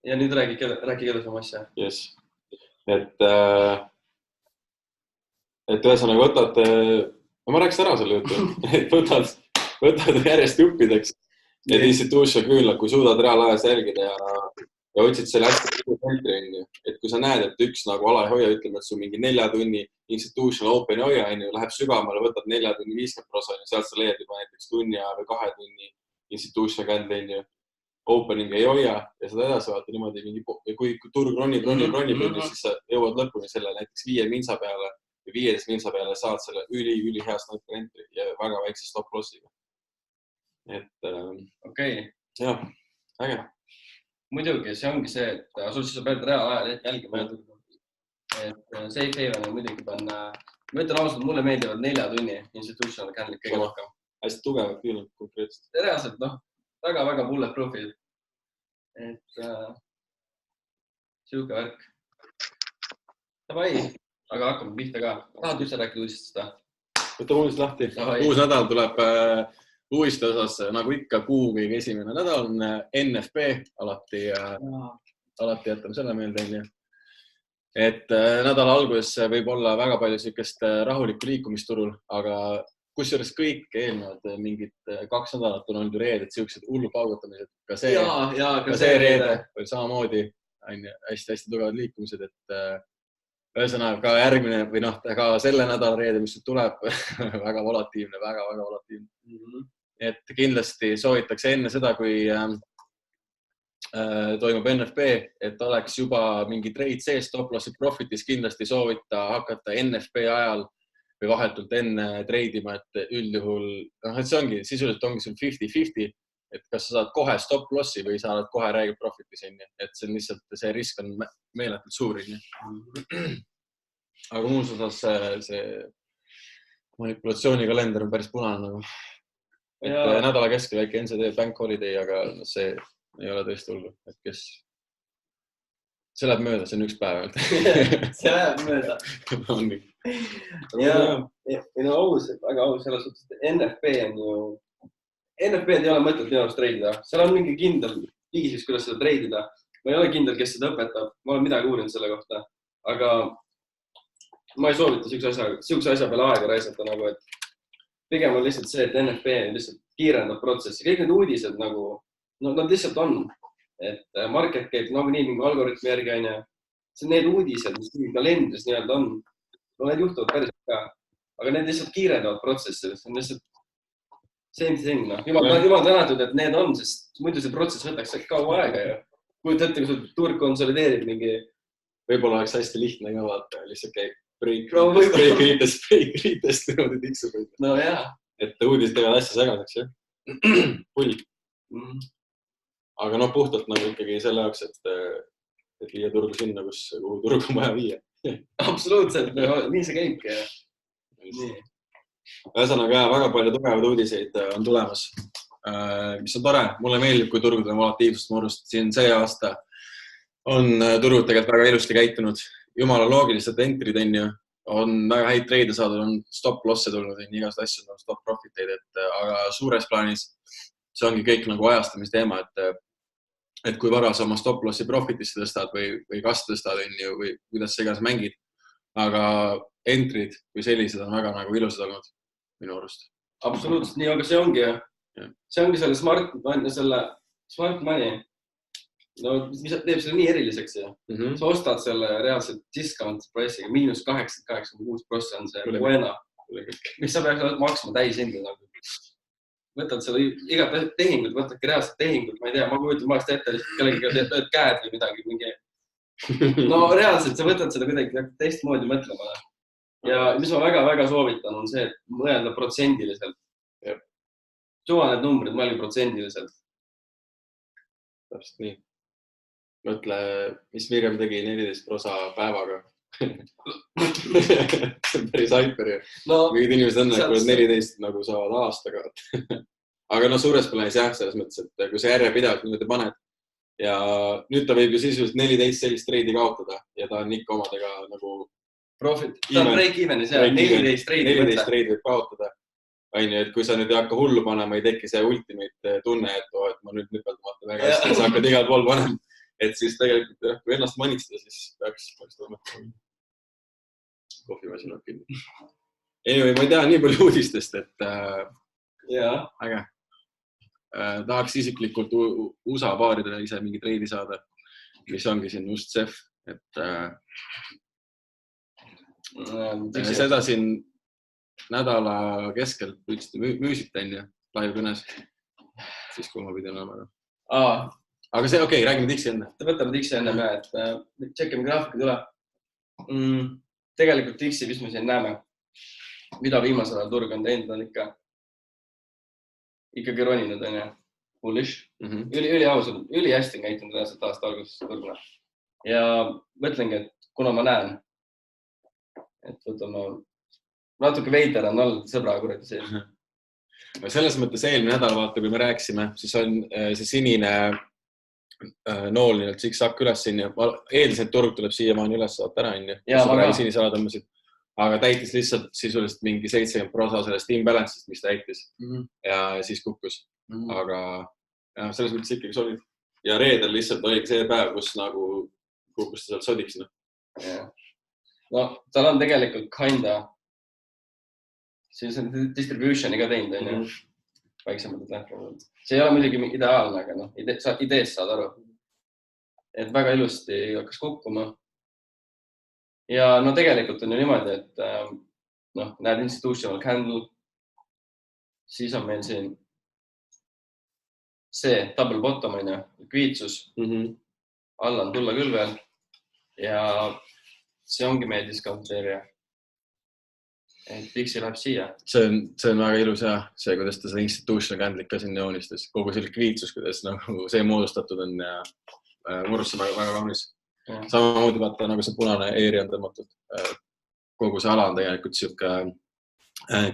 Ja nüüd räägi edasi oma asja. Yes. Et ühesõnaga võtad, ma rääkis ära selle jutu, et võtad järjest juppideks need instituution küünlad, kui suudad reaalajas jälgida ja otsid selle hästi centri, et kui sa näed, et üks nagu ala ei hoia, ütleme, et su mingi 4 tunni institutional open ei hoia, läheb sügavamale, võtad 4 tunni 50%, sealt sa leiad juba näiteks tunni või 2 tunni institution candle, opening ei hoia ja seda edasi vaata niimoodi mingi, kui turg ronib, siis sa jõuad lõpuni selle näiteks 5 minsa peale või 15 minsa peale saad selle üli hea sniper entry ja väga väikse stop lossiga. Et okei. Jah, äge. Muidugi, see ongi see, et sul siis pead reaalajal jälgima. Et safe haven on muidugi panna, ma ütlen ausalt, mulle meeldivad 4 tunni institutional candle'id kõige rohkem. Hästi tugevad küünlad konkreetselt. Reaalselt, väga bulletproofid. Et siuke värk. Davai, aga hakkame pihta ka. Tahad üldse rääkida uudistest seda? Võtame uudist lahti. Uus nädal tuleb uudiste osas, nagu ikka kuu kõige esimene nädal on NFP, alati jätame selle meelde. Et nädala alguses võib olla väga palju sükest rahulikku liikumisturul, aga kusjuures kõik eelnevad mingid 2 nädalat on olnud ju reeded, siuksed hullu paugutamised. Ka see reede oli samamoodi hästi tugevad liikumised, et ühesõnaga ka järgmine või ka selle nädala reede, mis tuleb, väga volatiivne, väga volatiivne. Et kindlasti soovitakse enne seda, kui toimub NFP, et oleks juba mingi trade sees stop lossi profitis, kindlasti soovita hakata NFP ajal või vahetult enne treidima, et üldjuhul, et see ongi, sisuliselt ongi sul 50-50, et kas sa saad kohe stop lossi või saad kohe räägib profitis, et see on lihtsalt, see risk on meeletult suur. Aga muus osas see manipulatsioonikalender on päris punane nagu. Et nädala keskel väike NCD bank holiday, aga see ei ole tõesti hullu, et kes see läheb mööda, see on üks päev. See läheb mööda. Ja aus, väga aus selles suhtes, et NFP on ju, NFP-d ei ole mõtet minu arust treidida. Seal on mingi kindel viisis, kuidas seda treidida. Ma ei ole kindel, kes seda õpetab. Ma olen midagi uurinud selle kohta, aga ma ei soovita siukse asja peale aega raisata nagu, et pigem on lihtsalt see, et NFP lihtsalt kiirendab protsessi. Kõik need uudised nagu, nad lihtsalt on. Et market käib nagu nii mingi algoritmi järgi on ja see on need uudised, mis kalendris nii-öelda on. No need juhtuvad päris ka, aga need lihtsalt kiirendavad protsessi. See on lihtsalt same thing. Jumal tänatud, et need on, sest muidu see protsess võtaks kaua aega ja kuid ette, kui sul turg konsolideerib mingi... Võib-olla oleks hästi lihtne ka vaata, lihtsalt käib break-riitest niimoodi tiksub. No jah. Et uudised teevad asja segaseks, jah. Pull. Aga puhtalt nagu ikkagi selle jaoks, et viia turgu sinna, kuhu turgu on vaja viia. Absoluutselt, nii see käibki. Ühesõnaga, väga palju tugevad uudiseid on tulemas, mis on tore. Mulle meeldib, kui turgud on volatiivsust moodust. Siin see aasta on turgud tegelikult väga ilusti käitunud. Jumala loogiliselt entrid on väga häid treide saadud, on stop losse tulnud, igast asjad on stop profiteid, aga suures plaanis see ongi kõik nagu ajastamise teema, et kui vara sa oma stop lossi profitisse tõstad või kas tõstad või kuidas sa igas mängid, aga entrid või sellised on väga nagu ilusad olnud minu arust. Absoluutselt nii, aga see ongi selle smart money. No, mis teeb selle nii eriliseks ja sa ostad selle reaalselt discount price'iga -88,6% on see buena, mis sa peaks maksma täishindu. Võtad selle igat tehingut, võtadki reaalselt tehingut, ma ei tea, ma kujutan maast ette, kellegiga tööd käed või midagi mingi. No reaalselt sa võtad seda kuidagi teistmoodi mõtlema. Ja mis ma väga soovitan on see, et mõelda protsendiliselt. Suva need numbrid mõelgi protsendiliselt. Täpselt nii. Mõtle, mis Mirjam tegi 14% päevaga. See on päris hyper ju. Mingid inimesed on, kui 14 nagu saavad aastaga. Aga suures plaanis jah, selles mõttes, et kui sa järjepidevalt niimoodi paned ja nüüd ta võib ju sisuliselt 14 sellist treidi kaotada ja ta on ikka omadega nagu profit. Ta on break-evenis ja 14 treidi võib kaotada. Et kui sa nüüd ei hakka hullu panema, ei teki see ultimate tunne, et ma nüüd nüpeldamata väga hästi, sa hakkad igal pool panema. et siis tegelikult kui ennast manitseda, siis peaks toimetama. Kohvimasin on kinni. Anyway, ma ei tea nii palju uudistest, et äge. Tahaks isiklikult USA paaridele ise mingi treidi saada, mis ongi siin just Cef, et seda siin nädala keskel müüsite enne live kõnes, siis kui ma pidin olema. Aga see okei, räägime Dixi enne. Võtame Dixi enne me, et tšekkime graafikud üle. Tegelikult Dixi, mis me siin näeme, mida viimasel ajal turg on teinud, on ikkagi roninud, on ju, bullish. Üli ausalt, üli hästi käitunud üleselt aasta alguses turguna. Ja mõtlengi, et kuna ma näen, et võtame natuke veiter on olnud sõbra kuradi see. Selles mõttes eelmine nädal, vaata, kui me rääkisime, siis on see sinine nool nii zigzag üles siin ja eeldisin, et turg tuleb siiamaani üles saata ära, on ju. Sinisala tõmbasid. Aga täitis lihtsalt sisuliselt mingi 70% sellest imbalance'ist, mis täitis. Ja siis kukkus. Aga selles mõttes ikkagi solid. Ja reedel lihtsalt oli see päev, kus nagu kukkus ta sealt sodiks. No, tal on tegelikult kinda siis on distributioni ka teinud, on ju. Väiksemad lähtemad. See ei ole muidugi ideaalne, aga ideest saad aru. Et väga ilusti hakkas kukkuma. Ja no tegelikult on ju niimoodi, et näed institutional candle, siis on meil siin see double bottom on ju, likviidsus, alla on tulla küll veel ja see ongi meie discount area. Et Dixi läheb siia. See on väga ilus ja see, kuidas ta seda institutional candle'it ka siin joonistas. Kogu see likviidsus, kuidas nagu see moodustatud on ja murrus väga kaunis. Samamoodi vaata, nagu see punane eeri on tõmmatud. Kogu see ala on tegelikult siuke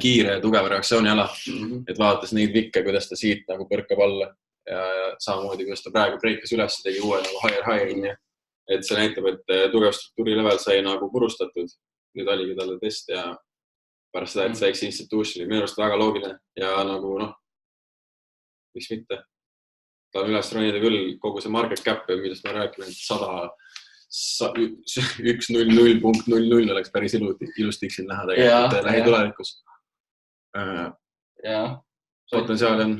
kiire ja tugev reaktsiooni ala. Et vaadates neid vikke, kuidas ta siit nagu põrkab alla ja samamoodi, kuidas ta praegu breikas üles tegi uue nagu higher. Et see näitab, et tugev struktuuri level sai nagu purustatud. Nüüd oligi talle test ja pärast seda, et see eks institutioni minu arust väga loogiline ja nagu miks mitte. Ta on üles ronida küll kogu see market cap, millest ma räägime, et 100.00.00 oleks päris ilus Dixil näha tegelikult lähitulevikus. Potentsiaali on.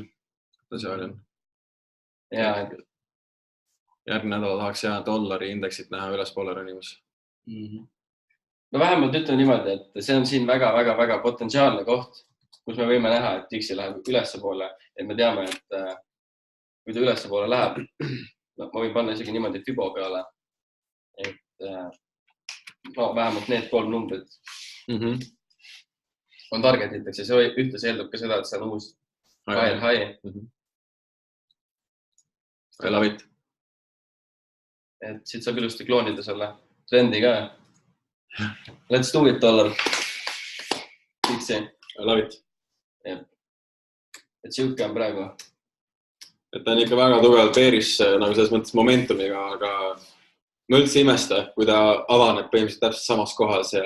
Järgmine nädal tahaks dollari indeksit näha ülespoole ronimus. No vähemalt ütlen niimoodi, et see on siin väga potentsiaalne koht, kus me võime näha, et Dixi läheb ülespoole, et me teame, et kui ta ülespoole läheb, ma võin panna isegi niimoodi Fibo peale, et vähemalt need 3 numbrid on targetitakse, see ühtlasi eeldab ka seda, et see on uus high. I love it. Et siit saab ilusti kloonida selle trendi ka. Let's do it, dollar. Dixi. I love it. Et siuke on praegu. Et ta on ikka väga tugevalt peeris nagu selles mõttes momentumiga, aga ma üldse imesta, kui ta avaneb põhimõtteliselt täpselt samas kohas ja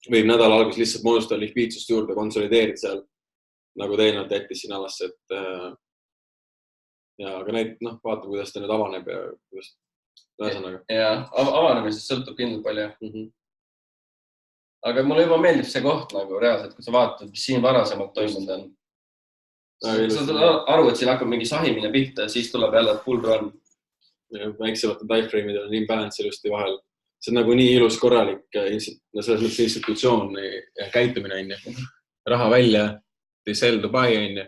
võib nädala algus lihtsalt moodustada likviidsust juurde, konsolideerida seal nagu teinalt jättis siin alasse, et aga vaata, kuidas ta nüüd avaneb ja kuidas ühesõnaga. Ja avanemisest sõltub kindlalt palju. Aga mulle juba meeldib see koht nagu reaalselt, kui sa vaatad, mis siin varasemalt toimunud on. Sa aru, et siin hakkab mingi sahimine pihta ja siis tuleb jälle full run. Väiksemate timeframe'id on imbalance ilusti vahel. See on nagu nii ilus korralik selles mõttes institutsioon ja käitumine on. Raha välja, they sell to buy on.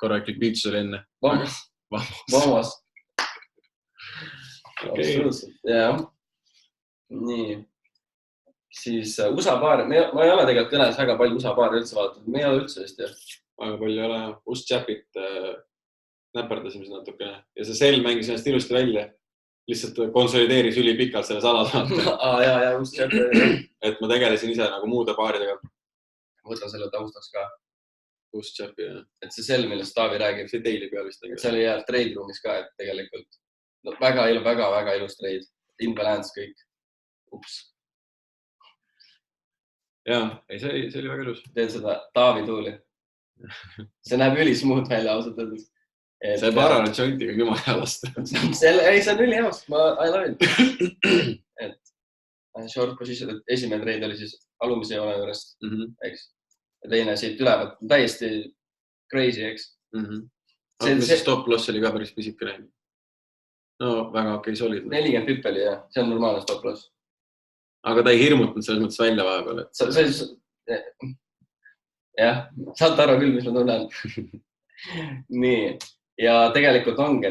Korralik likviidsus oli enne. Vamos. Absoluutselt, jah. Nii. Siis USA paari, ma ei ole tegelikult kõnes väga palju USA paari üldse vaadatud, me ei ole üldse vist. Väga palju ei ole, Us-Chapit näperdasime siin natukene ja see sell mängis ennast ilusti välja. Lihtsalt konsolideeris üli pikalt selles alas. Ja Us-Chapit. Et ma tegelesin ise nagu muude paaridega. Võtan selle taustaks ka. Us-Chapi, jah. Et see sell, millest Taavi räägib. See teili peal vist. See oli jah trade roomis ka, et tegelikult väga ilus trade. Imbalance kõik. Ups. Jaa, see oli väga ilus. Teed seda Taavi tuuli. See näeb üli smooth välja ausalt öeldes. see parane jointiga on jumala hea lasta. Ei, see on ülihämast. I love it. Et short position, et esimene treid oli siis alumise joone juurest, eks. Ja teine siit ülevalt. Täiesti crazy, eks. See stop loss oli ka päris pisikene. No, väga okei, solid. 40 pipp oli, jah. See on normaalne stop loss. Aga ta ei hirmutanud selles mõttes välja vahepeal, et... Jah, saate aru küll, mis ma tunnen. Nii. Ja tegelikult ongi,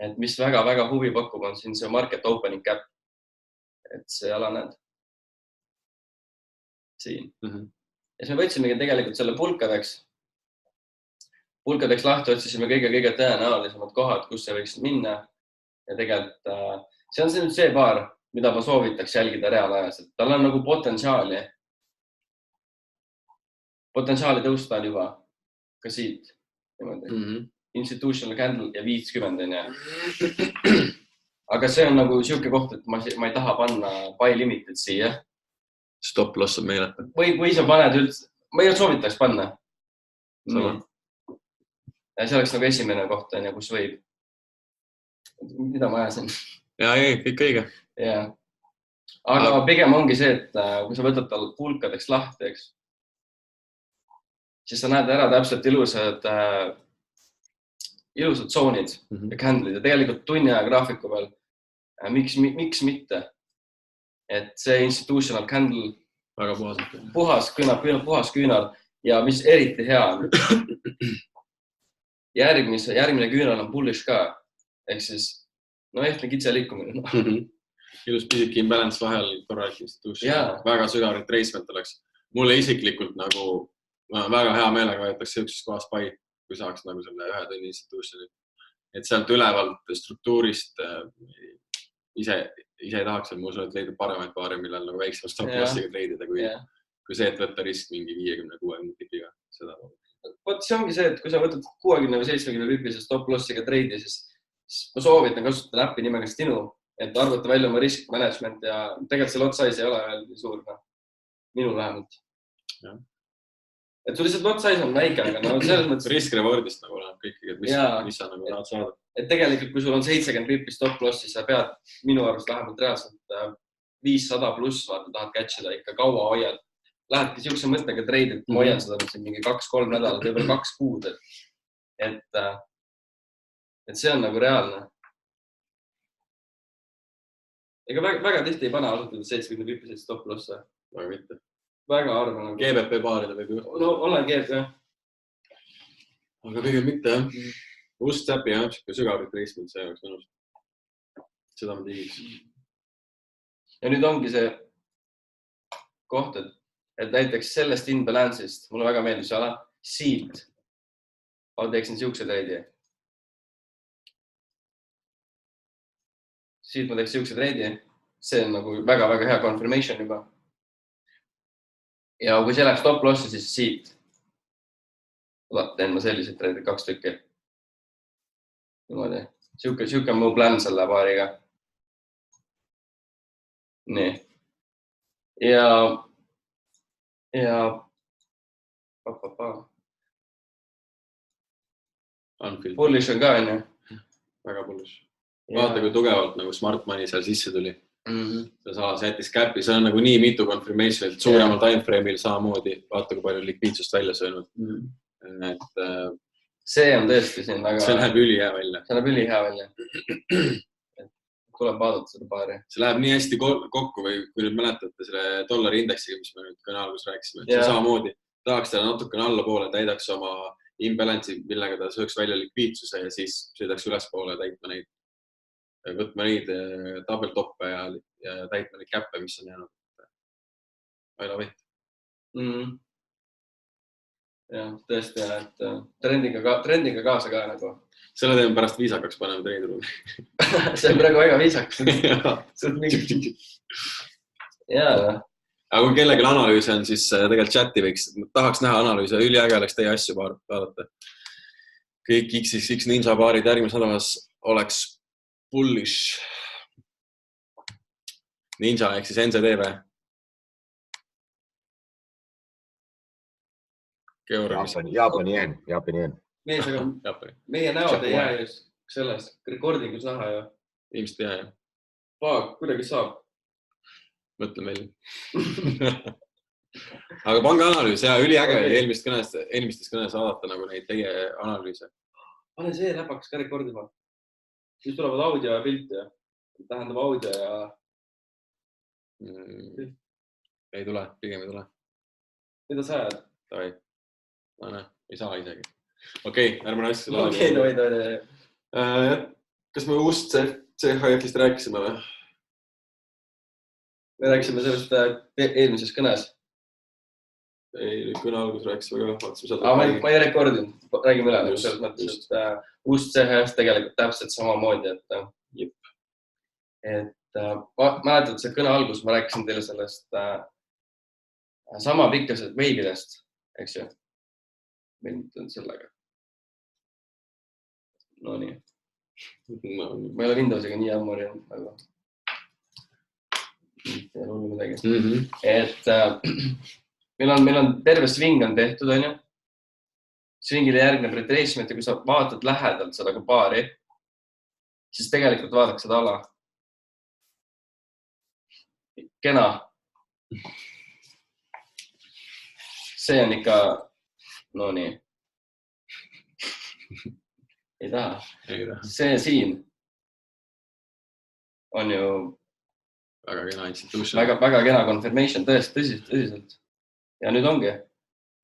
et mis väga-väga huvi pakub, on siin see market opening cap. Et see ala näed. Siin. Ja siis me võtsimegi tegelikult selle pulkadeks lahti, otsisime kõige tõenäolisemad kohad, kus see võiks minna. Ja tegelikult see on see paar, mida ma soovitaks jälgida reaalajas. Et tal on nagu potentsiaali tõusta juba ka siit. Institutional candle ja 50 on ja. Aga see on nagu siuke koht, et ma ei taha panna buy limited siia. Stop loss on meeleta. Või sa paned üldse, ma ei soovitaks panna. Ja see oleks nagu esimene koht, kus võib. Mida ma ajasin? Ja, kõik õige. Ja. Aga pigem ongi see, et kui sa võtad tal pulkadeks lahti, eks, siis sa näed ära täpselt ilusad tsoonid ja candle'id ja tegelikult tunni aja graafiku peal. Miks mitte? Et see institutional candle väga puhas küünal ja mis eriti hea on. Järgmine küünal on bullish ka. Ehk siis, ehtne kitse liikumine. Ilus pisik imbalance vahel korralik institution. Väga sügav retracement oleks. Mulle isiklikult nagu väga hea meelega võetakse siukses kohas buy, kui saaks nagu selle 1 tunni institutioni. Et sealt ülevalt struktuurist ise ei tahaks, et ma usun, et leidub paremaid paare, millel nagu väiksema stop lossiga treidida, kui see, et võtta risk mingi 50-60 tipiga. Võt see ongi see, et kui sa võtad 60 või 70 pipise stop lossiga treidi, siis ma soovitan kasutada äppi nimega Stinu, et arvata välja oma risk management ja tegelikult see lot size ei ole veel nii suur. Minul vähemalt. Et sul lihtsalt lot size on väike, aga selles mõttes... Risk-rewardist nagu läheb kõikigi, et mis sa nagu tahad saada. Et tegelikult, kui sul on 70 pipi stop loss, siis sa pead minu arvast vähemalt reaalselt 500 pluss vaata tahad catchida ikka kaua hoiad. Lähedki siukse mõttega treid, et ma hoian seda mingi 2-3 nädalat, võib-olla 2 kuud. Et see on nagu reaalne. Ega väga tihti ei pane asutada 70 pipi stop losse. Väga mitte. Väga arvan. GBP paarida võib ju. No olen GBP, jah. Aga pigem mitte, jah. Ust täpi, jah, sügav retracement, see oleks mõnus. Seda ma tigiks. Ja nüüd ongi see koht, et näiteks sellest inbalance'ist, mulle väga meeldis see ala, siit. Ma teeksin siukse treidi. Siit ma teeksin siukse treidi. See on nagu väga-väga hea confirmation juba. Ja kui see läheb stop lossi, siis siit. Teen ma selliseid treide 2 tükki. Niimoodi. Siuke on mu plan selle paariga. Nii. Ja bullish on ka, on ju? Väga bullish. Vaata, kui tugevalt nagu smart money seal sisse tuli. See salas jättis käpi, see on nagu nii mitu confirmation, et suuremal timeframe'il samamoodi. Vaata, kui palju likviidsust välja söönud. See on tõesti siin väga... See läheb ülihea välja. See läheb ülihea välja. Tuleb vaadata seda paari. See läheb nii hästi kokku või kui nüüd mäletate selle dollari indeksiga, mis me nüüd kõne alguses rääkisime. See samamoodi tahaks teha natukene allapoole, täidaks oma imbalance'i, millega ta sööks välja likviidsuse ja siis sõidaks ülespoole täitma neid, võtma neid tabeltoppe ja täitma neid käppe, mis on jäänud. Aila võit. Jah, tõesti, et trendiga kaasa ka nagu. Selle teeme pärast viisakaks paneme treidiruumi. See on praegu väga viisaks. Jaa. Aga kui kellegi analüüse on, siis tegelikult chati võiks, tahaks näha analüüse, üliäge oleks teie asju vaadata. Kõik XXX Ninja paarid järgmises nädalas oleks bullish. Ninja ehk siis NZDV. Jaapani yen. mees, aga meie näod ei jää just sellest recordingus näha ju. Ilmselt ei jää, jah. Kuidagi saab. Mõtle meil. Aga pange analüüs, ja üliäge eelmistes kõnes vaadata nagu neid teie analüüse. Pane see läpakas ka rekordima. Siis tulevad audio ja pilt ja tähendab audio ja... Ei tule, pigem ei tule. Mida sa ajad? Tavai. Ei saa isegi. Okei, ärme naissi selle Okei, no ei. Kas me uust CHF-ist rääkisime või? Me rääkisime sellest eelmises kõnes. Ei, kõne algus rääkisime ka. Ma ei rekordinud. Räägime üle. Selles mõttes, et uust CHF tegelikult täpselt samamoodi, et mäletad, see kõne algus, ma rääkisin teile sellest sama pikkasest veibidest, eks ju? Meil sellega. No nii. Ma ei ole Windowsiga nii ammu olnud, aga ei ole hullu midagi. Et meil on terve swing on tehtud, on ju? Swingile järgneb retracement ja kui sa vaatad lähedalt seda kui paari, siis tegelikult vaadaks seda ala. Kena. See on ikka, no nii. Ei taha. See siin on ju väga kena institution. Väga kena confirmation, tõsiselt. Ja nüüd ongi.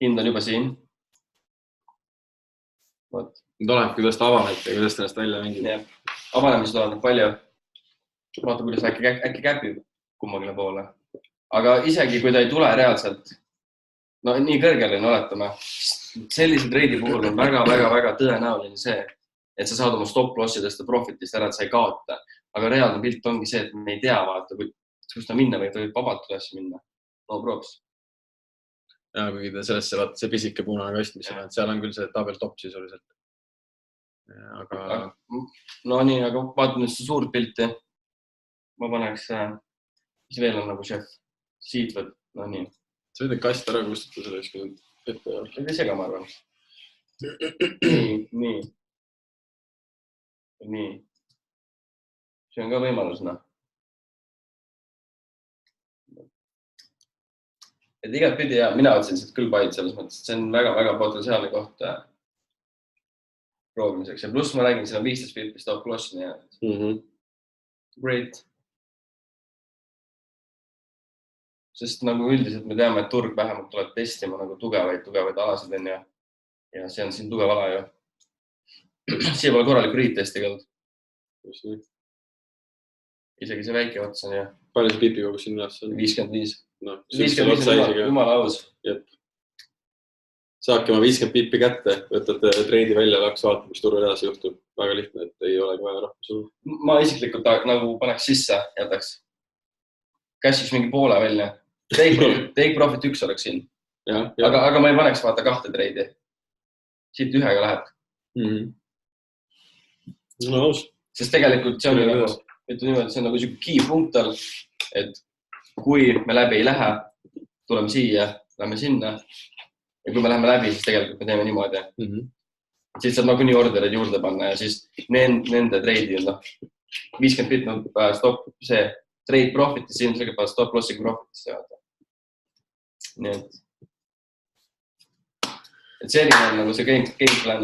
Hind on juba siin. Nüüd oleneb, kuidas ta avaneb ja kuidas ta ennast välja mängib. Avanemised oleneb palju. Vaata, kuidas äkki käpib kummagile poole. Aga isegi, kui ta ei tule reaalselt, no nii kõrgele oletame, sellise treidi puhul on väga tõenäoline see, et sa saad oma stop-lossidest ja profitist ära, et sa ei kaota. Aga reaalne pilt ongi see, et me ei tea, vaata, kus ta minna või vabalt üles minna. No props. Ja kuigi ta sellesse, vaata, see pisike punane kast, mis on, et seal on küll see tabel top sisuliselt. Aga... No nii, aga vaatame seda suurt pilti. Ma paneks, mis veel on nagu chef? Siit võt, no nii. Sa võid kast ära kustuta selle ükskord ette. Ei sega, ma arvan. Nii. See on ka võimalus, noh. Et igat pidi, ja mina otsin siit küll paid selles mõttes, et see on väga potentsiaalne koht proovimiseks. Ja pluss ma räägin, siin on 15 pippi stop loss, nii et great. Sest nagu üldiselt me teame, et turg vähemalt tuleb testima nagu tugevaid alasid on ja see on siin tugev ala ju. Siia pole korralik retesti kõld. Isegi see väike ots on ja. Palju see pipi kogus siin üles on? 55. No, 55 jumala aus. Saabki oma 50 pipi kätte, võtate treidi välja, laks vaatama, mis turul edasi juhtub. Väga lihtne, et ei olegi vaja rahva sul. Ma isiklikult nagu paneks sisse, jätaks. Käsiks mingi poole välja. Take profit 1 oleks siin. Aga ma ei paneks vaata 2 treidi. Siit ühega läheb. No aus. Sest tegelikult see on nagu, see on nagu key punkt tal, et kui me läbi ei lähe, tuleme siia, lähme sinna ja kui me läheme läbi, siis tegelikult me teeme niimoodi. Siis saab nagu nii orderid juurde panna ja siis nende treidi on 50 bit stop see trade profitis, siin sellega stop lossing profitis. Nii et selline on nagu see game plan,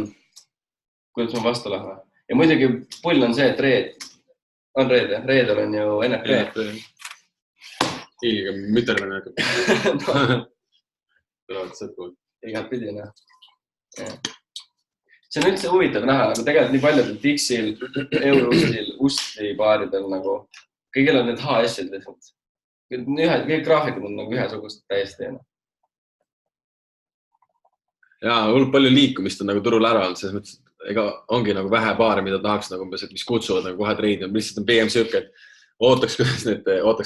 kuidas me vastu lähme. Ja muidugi pull on see, et reedel on ju NFP. Hiiliga müterdamine hakkab. Tulevad sõtmud. Igat pidi, noh. See on üldse huvitav näha, nagu tegelikult nii paljudel Dixil, Eurostil, Ustli paaridel nagu, kõigil on need HS-id lihtsalt. Kõik graafikud on nagu ühesugust täiesti. Jaa, hull palju liikumist on nagu turul ära olnud, selles mõttes, et ega ongi nagu vähe paare, mida tahaks nagu umbes, et mis kutsuvad nagu kohe treidi. Lihtsalt on pigem siuke, et ootaks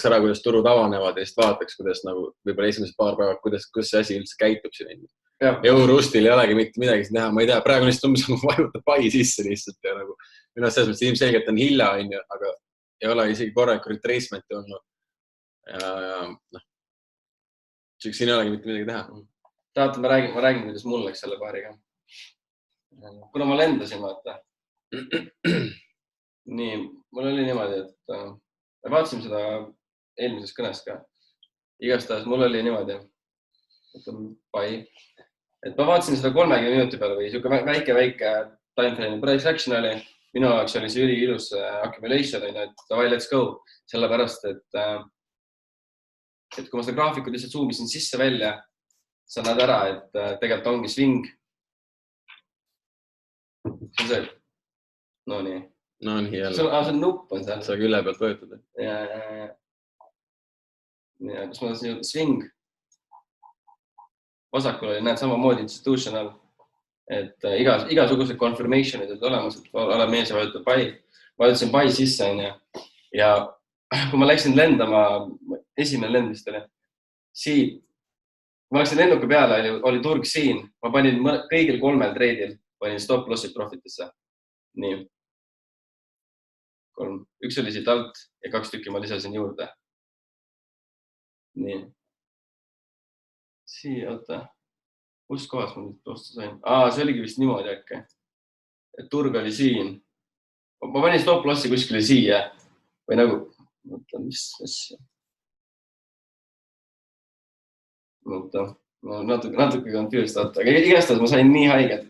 ära, kuidas turud avanevad ja siis vaataks, kuidas nagu võib-olla esimesed paar päevad, kuidas see asi üldse käitub siin. Eurostil ei olegi mitte midagi siin teha, ma ei tea, praegu lihtsalt umbes nagu vajutab pai sisse lihtsalt ja nagu minu selles mõttes ilmselgelt on hilja, aga ei ole isegi korralikku retracementi olnud. Ja siin ei olegi mitte midagi teha. Tahate, ma räägin, kuidas mul läks selle paariga. kuna ma lendasin, vaata. Nii, mul oli niimoodi, et me vaatasime seda eelmisest kõnest ka. Igastahes mul oli niimoodi, et ma vaatasin seda 30 minuti peale või siuke väike timeframe. Price action oli, minu jaoks oli see üliilus accumulation, et davai, let's go. Sellepärast, et kui ma seda graafikut lihtsalt zoomisin sisse välja, sa näed ära, et tegelikult ongi swing. See on see. No nii. No nii jälle. See on nupp on seal. Sa külle pealt võetud. Ja, kus ma tasin jõuda? Swing. Vasakul oli, näed, samamoodi institutional. Et igasugused confirmationid olid olemas, et ole mees ja vajutab pai. Vajutasin pai sisse, ja kui ma läksin lendama, esimene lend vist oli, siit, kui ma läksin lennuka peale, oli turg siin, ma panin kõigil 3 treidil, panin stop lossid profitisse. Nii. 3. Üks oli siit alt ja 2 tükki ma lisasin juurde. Nii. Siia, oota. Kus kohas ma nüüd osta sain? See oligi vist niimoodi äkki. Et turg oli siin. Ma panin stop lossi kuskile siia. Või nagu, mõtlen, mis asja. Natuke confused, aga igastahes ma sain nii haiget.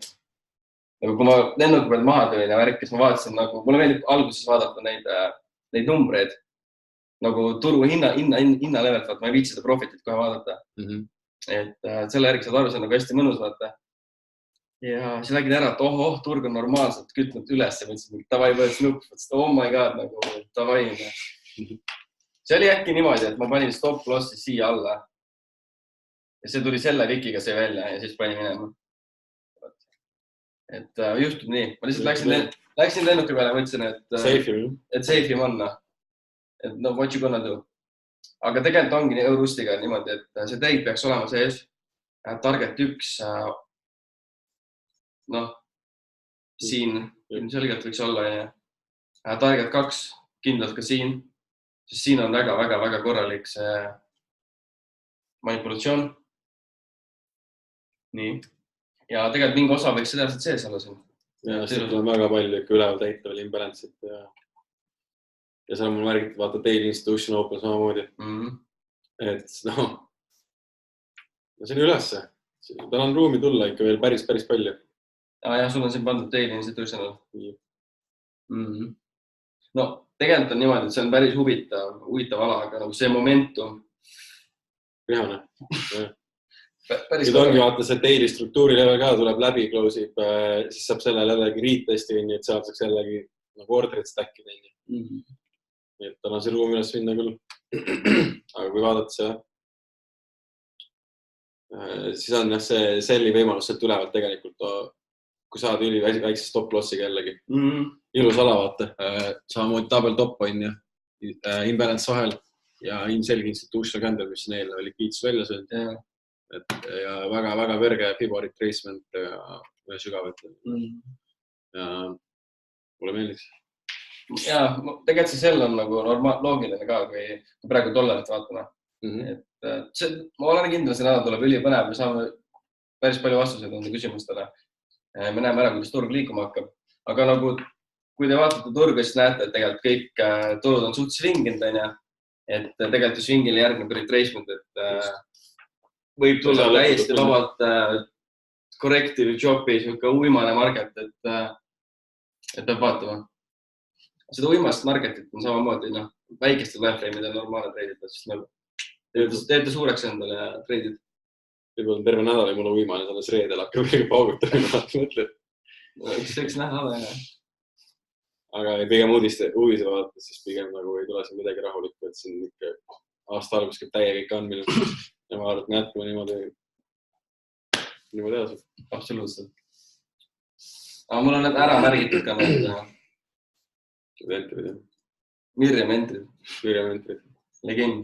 Nagu kui ma lennuka pealt maha tulin ja värkis, ma vaatasin nagu, mulle meeldib alguses vaadata neid numbreid. Nagu turu hinna levelt, vaata, ma ei viitsi seda profitit kohe vaadata. Et selle järgi saad aru, see on nagu hästi mõnus, vaata. Ja siis nägin ära, et turg on normaalselt kütnud üles ja mõtlesin, davai, võetsin nupp, oh my god, nagu davai. See oli äkki niimoodi, et ma panin stop lossi siia alla. Ja see tuli selle vikiga see välja ja siis panin minema. Et juhtub nii. Ma lihtsalt läksin lennuki peale ja mõtlesin, et safe on. Et no what you gonna do. Aga tegelikult ongi Eurostiga niimoodi, et see trade peaks olema sees. Target 1, siin selgelt võiks olla. Ja target 2 kindlalt ka siin. Sest siin on väga korralik see manipulatsioon. Nii. Ja tegelikult mingi osa võiks seda sees olla siin. Ja seda on väga palju ikka üleval täitaval imbalance'it ja seal on mul märgitud, vaata Daily Institution Open samamoodi. Et see on ülesse. Tal on ruumi tulla ikka veel päris palju. Ja, sul on siin pandud Daily Institutional. No, tegelikult on niimoodi, et see on päris huvitav ala, aga nagu see momentum. Vihane. Nüüd ongi vaata see daily struktuuri level ka tuleb läbi, close'ib, siis saab selle jällegi retesti, et seal saaks jällegi orderit stackida. Et tal on see ruum üles minna küll. Aga kui vaadata see, siis on see selli võimalus sealt ülevalt tegelikult, kui saad üli väikse stop lossiga jällegi. Ilus ala vaata. Samamoodi double top on ja imbalance vahel ja ilmselge institutional candle, mis on eelneva liquiidsus välja söönud. Ja väga kõrge FIBO retracement ja sügavalt. Ja mulle meeldiks. Ja tegelikult see sell on nagu loogiline ka, kui praegu dollarit vaatame. Ma olen kindel, see nädal tuleb ülipõnev, me saame päris palju vastuseid nende küsimustele. Me näeme ära, kuidas turg liikuma hakkab. Aga nagu, kui te vaatate turgu, siis näete, et tegelikult kõik turud on suht swinginud, et tegelikult swingile järgneb retracement, et võib tulla täiesti vabalt corrective jobi, siuke uimane market, et peab vaatama. Seda uimast marketit on samamoodi, väikestel lifeframe'idel normaalne treidida, siis teete suureks endale ja treidid. Võib-olla on terve nädal ja mul on uimane selles reedel hakkab kõige paugutamine, mõtled. Üks näha ole. Aga pigem uudise vaadates, siis pigem nagu ei tule siin midagi rahulikku, et siin ikka aasta algus käib täievik andmine. Ja ma arvan, et me jätkame niimoodi edasi. Absoluutselt. Aga mul on need ära märgitud ka need entrid. Mirjam entrid. Legend.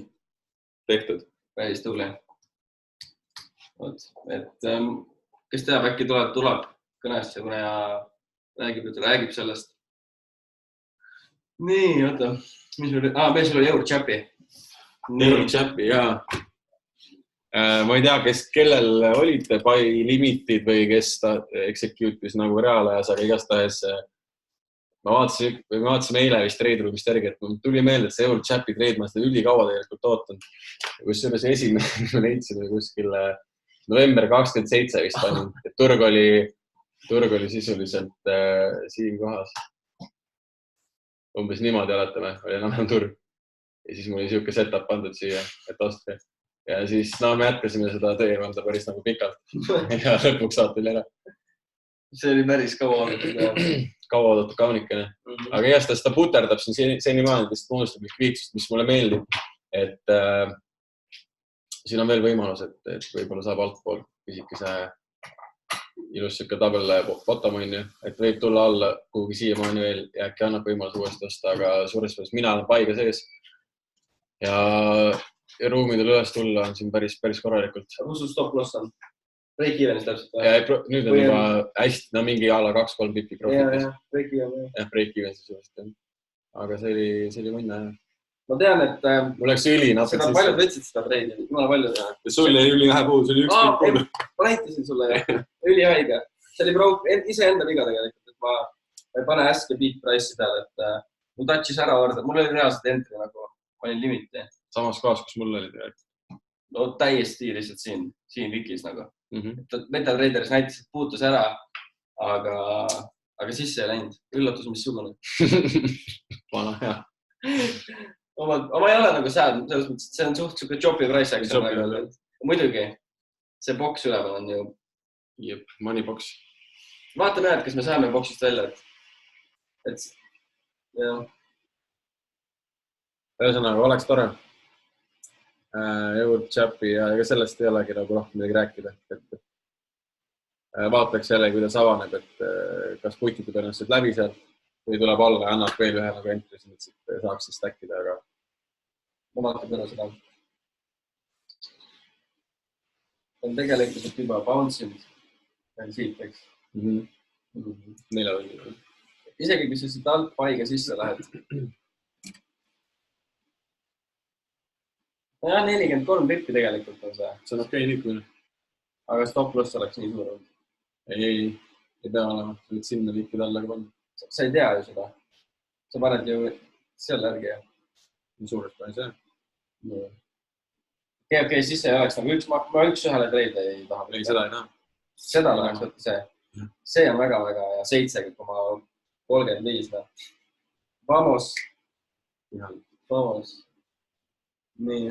Tehtud. Päris tubli. Et kes teab, äkki tuleb kõnest ja kuna räägib sellest. Nii, oota. Meil sul oli Eurochapi. Eurochapi, jaa. ma ei tea, kellel olite buy limitid või kes ta execute'is nagu reaalajas, aga igastahes me vaatasime eile vist Treidrumist järgi, et mul tuli meelde, et see Eurochapi treid, ma seda ülikaua tegelikult ootan. Kusjuures esimene leidsime kuskil november 27 vist panin. Turg oli sisuliselt siin kohas. Umbes niimoodi oletame, oli enam turg. Ja siis mul oli siuke setup pandud siia, et ostke. Ja siis me jätkasime seda teekonda päris nagu pikalt. Ja lõpuks saateli ära. See oli päris kaua oodatud kaunikene. Aga igast ta puterdab siin senimaani, vist moodustab likviidsust, mis mulle meeldib. Et siin on veel võimalus, et võib-olla saab altpool pisikese ilus siuke tabel bottom on ju, et võib tulla alla kuhugi siiamaani veel ja äkki annab võimalus uuesti osta, aga suures mõttes mina olen paiga sees ja ruumidel üles tulla on siin päris korralikult. Kus sul stop loss on? Break-even'is täpselt? Ja nüüd on juba hästi, mingi alla 2-3 pipi profitis. Jah, break-even'is just. Aga see oli mõnna. Ma tean, et mul läks üli napid seda paljud võtsid seda treidi, jumala palju. Ja sul jäi üli vähe puhul, see oli 1,3. Ma näitasin sulle üli haige. See oli iseenda viga tegelikult, et ma ei pane äske beat price'i peale, et mul touch'is ära order. Mul oli reaalselt entry nagu, ma olin limiti. Samas kohas, kus mul oli tegelikult. No täiesti lihtsalt siin vikis nagu. MetaTraderis näitas, et puutus ära, aga sisse ei läinud. Üllatus, mis sul on? Vana hea. Ma ei ole nagu sääd, selles mõttes, et see on suht suke jopi price. Muidugi, see boks üleval on ju. Jep, money box. Vaatame näed, kas me saame boksist välja. Et jah. Ühesõnaga, oleks tore. Eurochapi ja ega sellest ei olegi nagu rohkem midagi rääkida. Vaataks jälle, kuidas avaneb, et kas putitub ennast läbi seal või tuleb alla ja annab veel ühe nagu entry, et saaks siis stackida, aga ma vaatan kõne seda. On tegelikult juba bouncing siit, eks. 4 või. Isegi, kui sa siit alt paiga sisse lähed. Ja 43 pippi tegelikult on see. See on okei liikumine. Aga stop loss oleks nii suur. Ei pea olema. Sa võid sinna liikida alla ka panna. Sa ei tea ju seda. Sa paned ju seal järgi. Nii suurest pani see. Okei, siis ei oleks nagu ma üks ühele treide ei taha. Ei, seda ei taha. Seda läheks võtta see. See on väga-väga ja 7,35. Vamos. Vamos. Nii.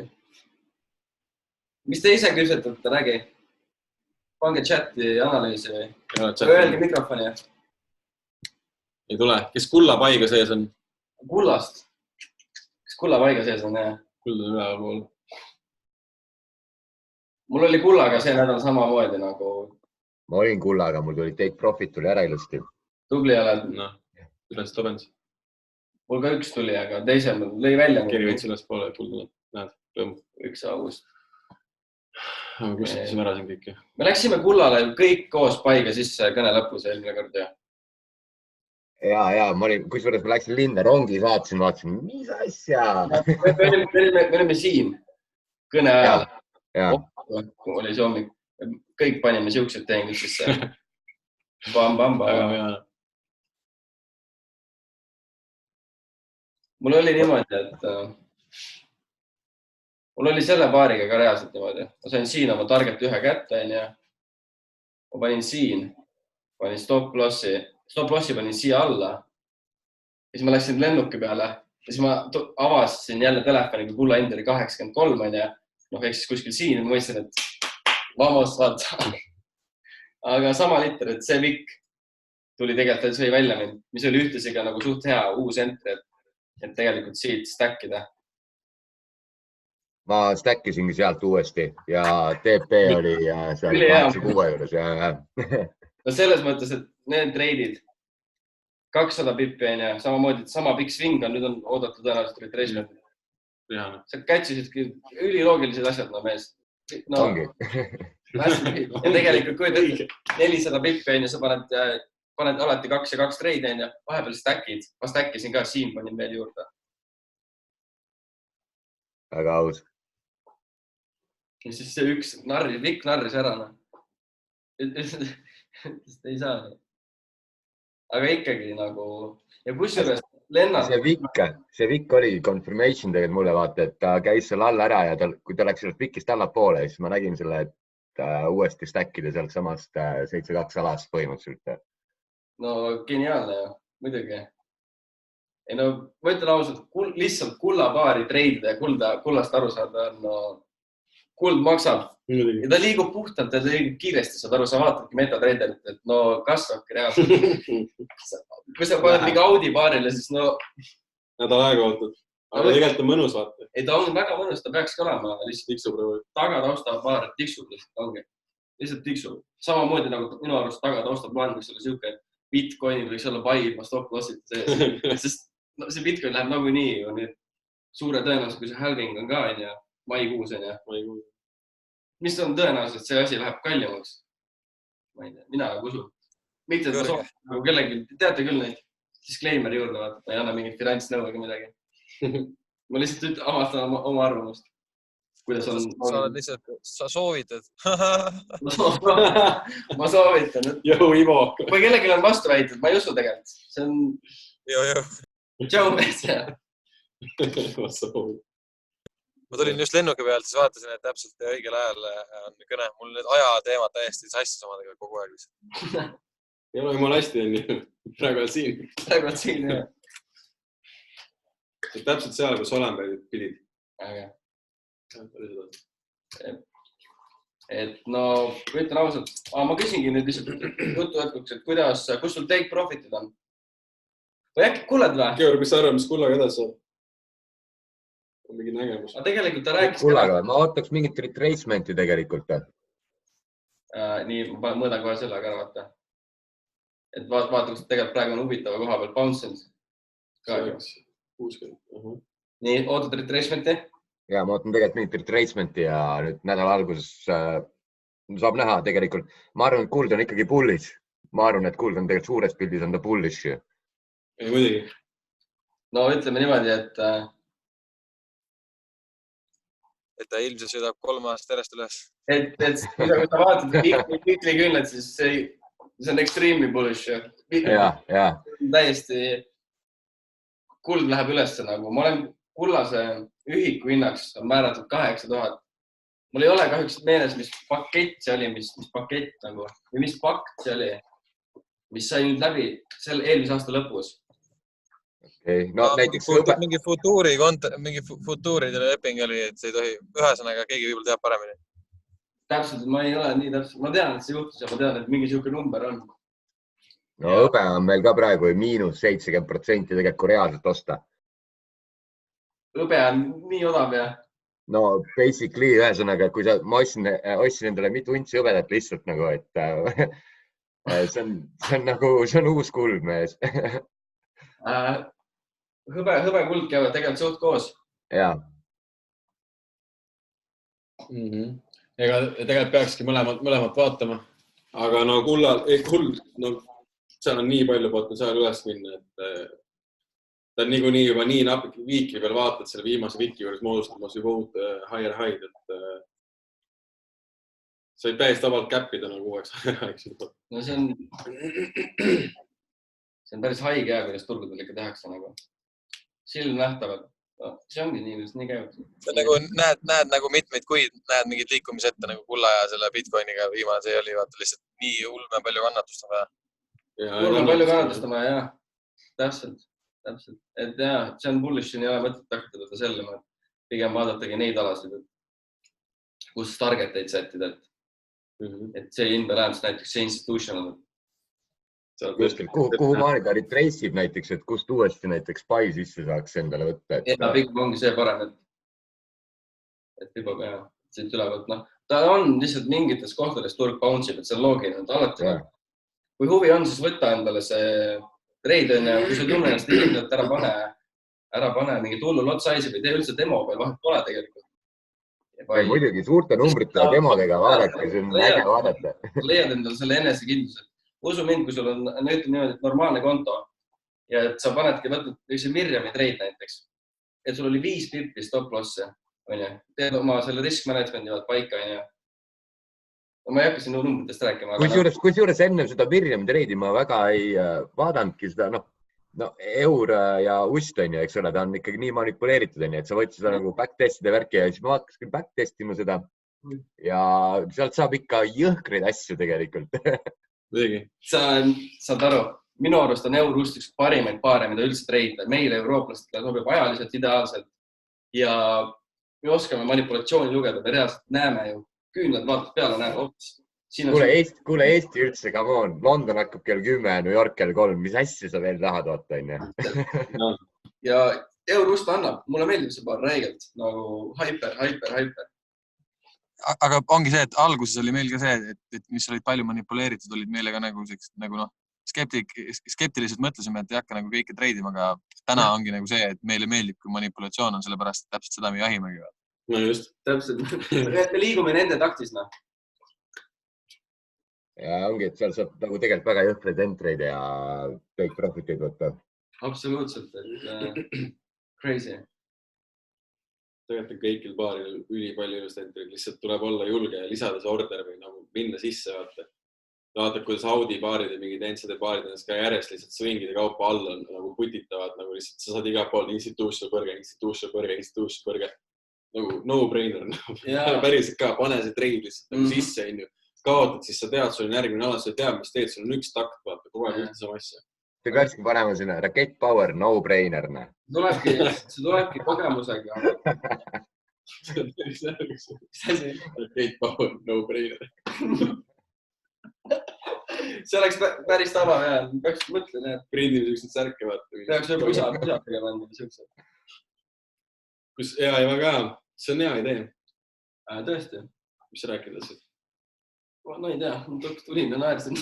Mis te ise küsetate, räägi? Pange chati analüüsi või? Öelge mikrofoni. Ei tule. Kes kulla paiga sees on? Kullast. Kes kulla paiga sees on, jah? Kull on üleval pool. Mul oli kullaga see nädal samamoodi nagu... Ma olin kullaga, mul tuli take profit tuli ära ilusti. Tubli oled. No, üles tobens. Mul ka üks tuli, aga teise lõi välja. Keri võid sellest poole, et kull näed, lõmm. 1 august. Me kustutasime ära siin kõik. Me läksime kullale kõik koos paiga sisse kõne lõpus eelmine kord. Ja, ma olin, kusjuures ma läksin linna rongi, vaatasin, mis asja? Me olime siin kõne ajal. Ja. Oli see hommik. Kõik panime siuksed tehingud sisse. Bam. Mul oli niimoodi, et mul oli selle paariga ka reaalselt niimoodi. Ma sain siin oma target ühe kätte ja ma panin siin, panin stop lossi panin siia alla. Ja siis ma läksin lennuki peale ja siis ma avastasin jälle telefoni, kui kulla hind oli 83 ja ehk siis kuskil siin ja ma mõtlesin, et vamos vaata. Aga sama litter, et see vikk tuli tegelikult, et sõi välja mind, mis oli ühtlasi ka nagu suht hea uus entry, et tegelikult siit stackida. Ma stackisingi sealt uuesti ja TP oli seal 86 juures. No selles mõttes, et need treidid 200 pippi on ja samamoodi, et sama pikk swing on, nüüd on oodatud tõenäoliselt retracement. Sa kätsisid üliloogilised asjad, no mees. No, ongi. Ja tegelikult kui 400 pippi on ja sa paned alati 2 ja 2 treide on ja vahepeal stackid. Ma stackisin ka, siin panin veel juurde. Väga aus. Ja siis see üks Vikk narris ära. Ei saa. Aga ikkagi nagu... Ja kusjuures Lennart... See Vikk oli confirmation tegelikult mulle vaata, et ta käis seal all ära ja kui ta läks sellest Vikist allapoole, siis ma nägin selle, et uuesti stackida sealt samast 7-2 alast põhimõtteliselt. No geniaalne ju, muidugi. Ei no, ma ütlen ausalt, lihtsalt kullapaari treidida ja kullast aru saada on, no, kuld maksab. Ja ta liigub puhtalt ja ta liigub kiiresti, saad aru, sa vaatadki metatreiderit, et no kasvabki reaalselt. Kui sa paned mingi Audi paarile, siis no... Nädal aega ootad. Aga tegelikult on mõnus vaata. Ei, ta on väga mõnus, ta peaks olema lihtsalt tiksub. Tagatausta paar tiksub lihtsalt ongi. Lihtsalt tiksub. Samamoodi nagu minu arust tagatausta plaan võiks olla siuke, et Bitcoinil võiks olla buy ilma stop-lossit sees. Sest see Bitcoin läheb nagu nii ju nüüd suure tõenäoliselt, kui see halving on ka ja maikuus on ja. Mis on tõenäoliselt, see asi läheb kallimaks? Ma ei tea, mina nagu usun. Mitte, et ma soovin nagu kellegi, teate küll neid disclaimer juurde, vaata, ma ei anna mingit finantsnõu ega midagi. Ma lihtsalt avastan oma arvamust. Kuidas on... Sa soovitad. Ma soovitan. Jõu, Ivo. Või kellegi on vastu väitud, ma ei usu tegelikult. See on... Joo. Tšau, mees. Ma tulin just lennuki pealt, siis vaatasin, et täpselt õigel ajal on kõne. Mul need ajateemad täiesti sassis omadega kogu aeg. Ei ole jumal hästi, on ju. Praegu on siin. Jah. Täpselt seal, kus olema pidid. Aga. Et no, ütlen ausalt. Ma küsingi nüüd lihtsalt jutu jätkuks, et kus sul take profitid on? Või äkki kulled või? Georg, mis sa arvad, mis kullaga edasi on? On mingi nägemus. Aga tegelikult ta rääkis... Kullaga, ma ootaks mingit retracementi tegelikult. Nii, ma mõõdan kohe selle aga ära vaata. Et vaata, kus tegelikult praegu on huvitava koha peal bouncing. 60. Nii, ootad retracementi? Ja ma ootan tegelikult mingit retracementi ja nüüd nädala alguses saab näha tegelikult. Ma arvan, et kuld on ikkagi bullish. Ma arvan, et kuld on tegelikult suures pildis on ta bullish. Ei, muidugi. No ütleme niimoodi, et ta ilmselt sõidab 3 aastat järjest üles. Et kui sa vaatad Bitli künned, siis see on extremely bullish. Ja. Täiesti kuld läheb ülesse nagu. Ma olen kullase ühiku hinnaks on määratud 8000. Mul ei ole kahjuks meeles, mis pakett see oli, mis pakett nagu, või mis pakt see oli, mis sai nüüd läbi eelmise aasta lõpus. Okay. No, näiteks mingi futuuride leping oli, et see ei tohi, ühesõnaga keegi võib-olla teab paremini. Täpselt, ma ei ole nii täpselt. Ma tean, et see juhtus ja ma tean, et mingi siuke number on. No õbe on meil ka praegu -70% tegelikult reaalselt osta. Õbe on nii odav ja... No basically ühesõnaga, kui ma ostsin endale mitu untsi õbedat lihtsalt nagu, et see on uus kuld mees. Hõbe kuld käivad tegelikult suht koos. Jaa. Ega tegelikult peakski mõlemad vaatama. Aga no kuld, no seal on nii palju potentsiaali üles minna, et ta on niikuinii juba nii napik viikli peal vaatad selle viimase viki juures moodustamas juba uut higher high'd, et sa ei täiesti vabalt käppida nagu uueks ajaks. No see on päris haige jää, kuidas turgudel ikka tehakse nagu. Silm nähtavad. No, see ongi nii, mis nii käib. Nagu näed nagu mitmeid kuid, näed mingid liikumisette nagu kulla ja selle Bitcoiniga viimane see oli vaata lihtsalt nii ulme palju kannatust on vaja. Ulme palju kannatust on vaja, jah. Täpselt. Et jah, see on bullish, ei ole mõtet takitada sellema, et pigem vaadatagi neid alasid, kus targeteid sättida, et see imbalance näiteks see institution on. Kuhu maani ta retrace'ib näiteks, et kust uuesti näiteks buy sisse saaks endale võtta? Ja pigem ongi see parem, et juba peab siit ülevalt. Ta on lihtsalt mingites kohtades turg bouncib, et see on loogiline. Kui huvi on, siis võtta endale see treid on ja kui sa tunne ennast ilmselt ära pane mingi tullu lot size või tee üldse demo peal, vahet pole tegelikult. Muidugi suurte numbrite ja demodega vaadake, see on äge vaadata. Leiad endale selle enesekindlused. Usu mind, kui sul on normaalne konto ja et sa panedki võtnud see Mirjami treid näiteks, et sul oli 5 pippi stop-losse teed oma selle risk management'i vaat paika, ma ei hakka siin numbritest rääkima. Kusjuures enne seda Mirjam treidi ma väga ei vaadanudki seda, no eur ja ust on ju, eks ole, ta on ikkagi nii manipuleeritud, et sa võid seda nagu backtestide värki ja siis ma hakkasin backttestima seda ja sealt saab ikka jõhkreid asju tegelikult. Saad aru, minu arust on eur ust üks parimaid paare, mida üldse treida. Meile eurooplastele sobib ajaliselt ideaalselt ja me oskame manipulatsiooni lugeda, me reaalselt näeme ju küünlad vaatad peale, näeme hoopis. Kuule Eesti üldse, come on, London hakkab kell 10, New York kell 3, mis asja sa veel tahad vaata, on ju? Ja eurust annab, mulle meeldib see paar räigelt, nagu hyper. Aga ongi see, et alguses oli meil ka see, et mis olid palju manipuleeritud, olid meile ka nagu skeptiliselt mõtlesime, et ei hakka nagu kõike treidima, aga täna ongi nagu see, et meile meeldib, kui manipulatsioon on, sellepärast täpselt seda me jahimegi. No just. Täpselt. Me liigume nende taktis, Ja ongi, et seal saab nagu tegelikult väga jõhkreid entreid ja kõik profiteid võtta. Absoluutselt, et crazy. Tegelikult kõikil paaril ülipalju just entreid, lihtsalt tuleb olla julge ja lisada see order või nagu minna sisse, vaata. Vaatad, kuidas Audi paarid ja mingid NCD paarid ennast ka järjest lihtsalt swingide kaupa alla nagu putitavad, nagu lihtsalt sa saad iga pool instituution põrge. Nagu no-brainer, päriselt ka, pane see treid lihtsalt nagu sisse, kaotad, siis sa tead, sul on järgmine ala, sa tead, mis teed, sul on üks takt, vaata, kogu aeg ühte sama asja. Te peakski panema sinna rakett power, no-brainer. See tulebki kogemusega. Rakett power, no-brainer. See oleks päris tava, jah. Peaks mõtlen, et prindime süksid särke, vaata. Peaks veel pusad tegema endale süksid. Kus hea ja väga, see on hea idee. Tõesti. Mis sa rääkida siin? No ei tea, tulin ja naersin.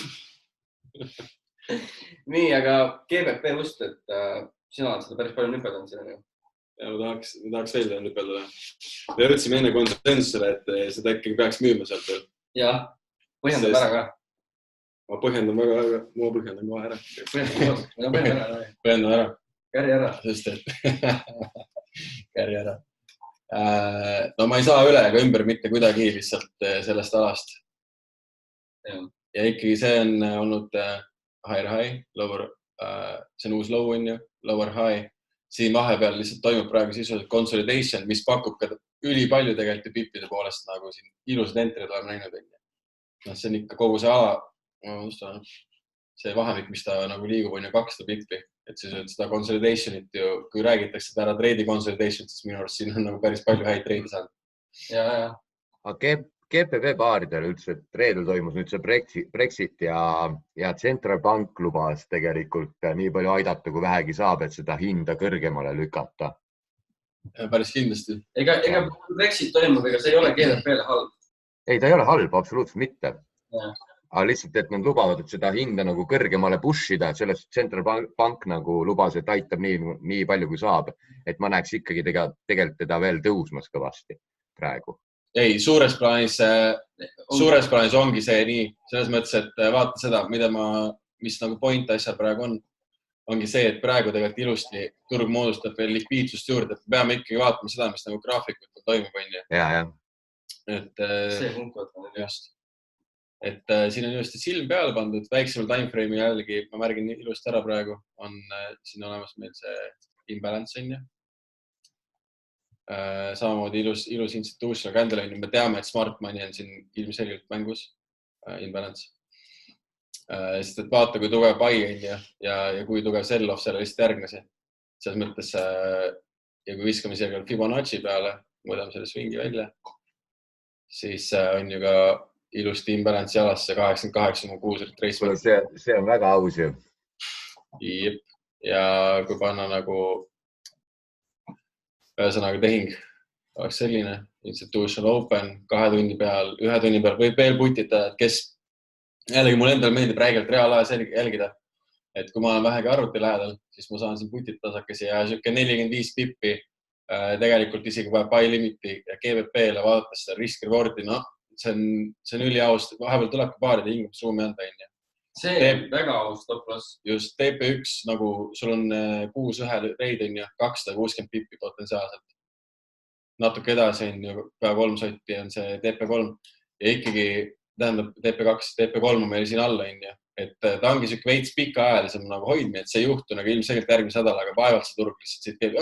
Nii, aga GBP ust, et sina oled seda päris palju nüpeldanud siin. Ja ma tahaks veel nüpeldada. Me jõudsime enne konsensusele, et seda ikkagi peaks müüma sealt veel. Jah, põhjendab ära ka. Ma põhjendan kohe ära. Põhjendan ära. Käri ära. Sest et käri ära. No ma ei saa üle ega ümber mitte kuidagi lihtsalt sellest alast. Ja ikkagi see on olnud higher high, lower, see on uus low on ju, lower high. Siin vahepeal lihtsalt toimub praegu sisuliselt consolidation, mis pakub ka ülipalju tegelikult pippide poolest, nagu siin ilusad entrid oleme näinud. See on ikka kogu see ala, see vahemik, mis ta nagu liigub, on ju 200 pippi. Et siis seda consolidationit ju, kui räägitakse seda ära trade consolidation, siis minu arust siin on nagu päris palju häid treide saanud. Ja. GPP paaridel üldse, et reedel toimus nüüd see Brexit ja Central Bank lubas tegelikult nii palju aidata, kui vähegi saab, et seda hinda kõrgemale lükata. Päris kindlasti. Ega Brexit toimub, ega see ei ole GPP-le halb. Ei, ta ei ole halb, absoluutselt mitte. Ja. Aga lihtsalt, et nad lubavad, et seda hinda nagu kõrgemale pushida, sellest Central Bank nagu lubas, et aitab nii palju, kui saab. Et ma näeks ikkagi tegelikult teda veel tõusmas kõvasti praegu. Ei, suures plaanis ongi see nii, selles mõttes, et vaata seda, mis nagu point asja praegu on, ongi see, et praegu tegelikult ilusti turg moodustab veel likviidsust juurde, et peame ikkagi vaatama seda, mis nagu graafikut toimub, on ju. Ja. Et, see punkt on just. Et siin on ilusti silm peale pandud, väiksemal timeframe'i jällegi, ma märgin ilusti ära praegu, on siin olemas meil see imbalance, on ju. Samamoodi ilus institutional candle on, me teame, et smart money on siin ilmselgelt mängus, imbalance. Sest et vaata, kui tugev buy on ja kui tugev sell-off selle lihtsalt järgnesi. Selles mõttes, ja kui viskame siia Fibonacci peale, mõõdame selle swingi välja, siis on ju ka ilusti imbalance jalasse 88,6 retracement. See on väga aus ju. Ja kui panna nagu ühesõnaga tehing oleks selline, institutional open, 2 tunni peal, 1 tunni peal võib veel putitada, et kes jällegi mul endal meeldib räigelt reaalajas jälgida, et kui ma olen vähegi arvuti lähedal, siis ma saan siin putit tasakesi ja siuke 45 pippi tegelikult isegi vaja buy limiti ja GBP-le vaadates seda risk-rewardi, no see on üliaust, vahepeal tuleb ka paaride hingumisruumi anda. See on väga aus toplas. Just TP1, nagu sul on 6 ühe reid on ja 260 pippi potentsiaalselt. natuke edasi on ju pea 3 sotti on see TP3 ja ikkagi tähendab TP2, TP3 on meil siin alla on ju, et ta ongi siuke veits pikaajalisem nagu hoidmine, et see ei juhtu nagu ilmselgelt järgmise nädala, aga vaevalt see turg lihtsalt siit käib,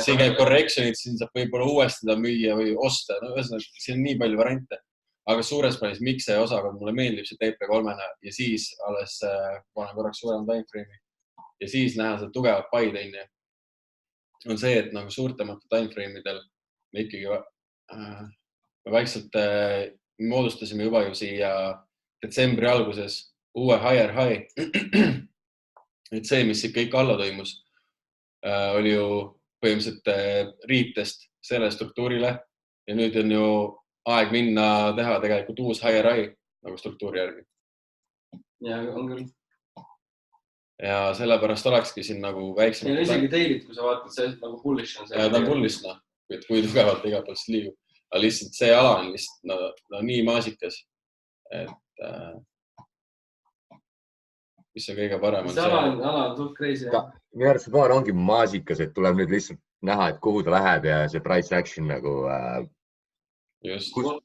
siin käib correction'id, siin saab võib-olla uuesti ta müüa või osta, no ühesõnaga siin on nii palju variante, aga suures plaanis miks see osakond mulle meeldib see TP3-na ja siis alles panen korraks suurem timeframe'i ja siis näha seda tugevat paid on see, et nagu suurtemate timeframe'idel me ikkagi vaikselt moodustasime juba ju siia detsembri alguses uue higher high. Et see, mis kõik alla toimus, oli ju põhimõtteliselt riitest selle struktuurile ja nüüd on ju aeg minna teha tegelikult uus higher high nagu struktuuri järgi. Ja, on küll. Ja sellepärast olekski siin nagu väiksem. Ja isegi teilit, kui sa vaatad, see nagu bullish on see. Ja ta on bullish, noh, et kui tugevalt iga pool liigub. Aga lihtsalt see ala on lihtsalt no, nii maasikas, et mis on kõige parem. See ala on suht crazy. Minu arust see paar ongi maasikas, et tuleb nüüd lihtsalt näha, et kuhu ta läheb ja see price action nagu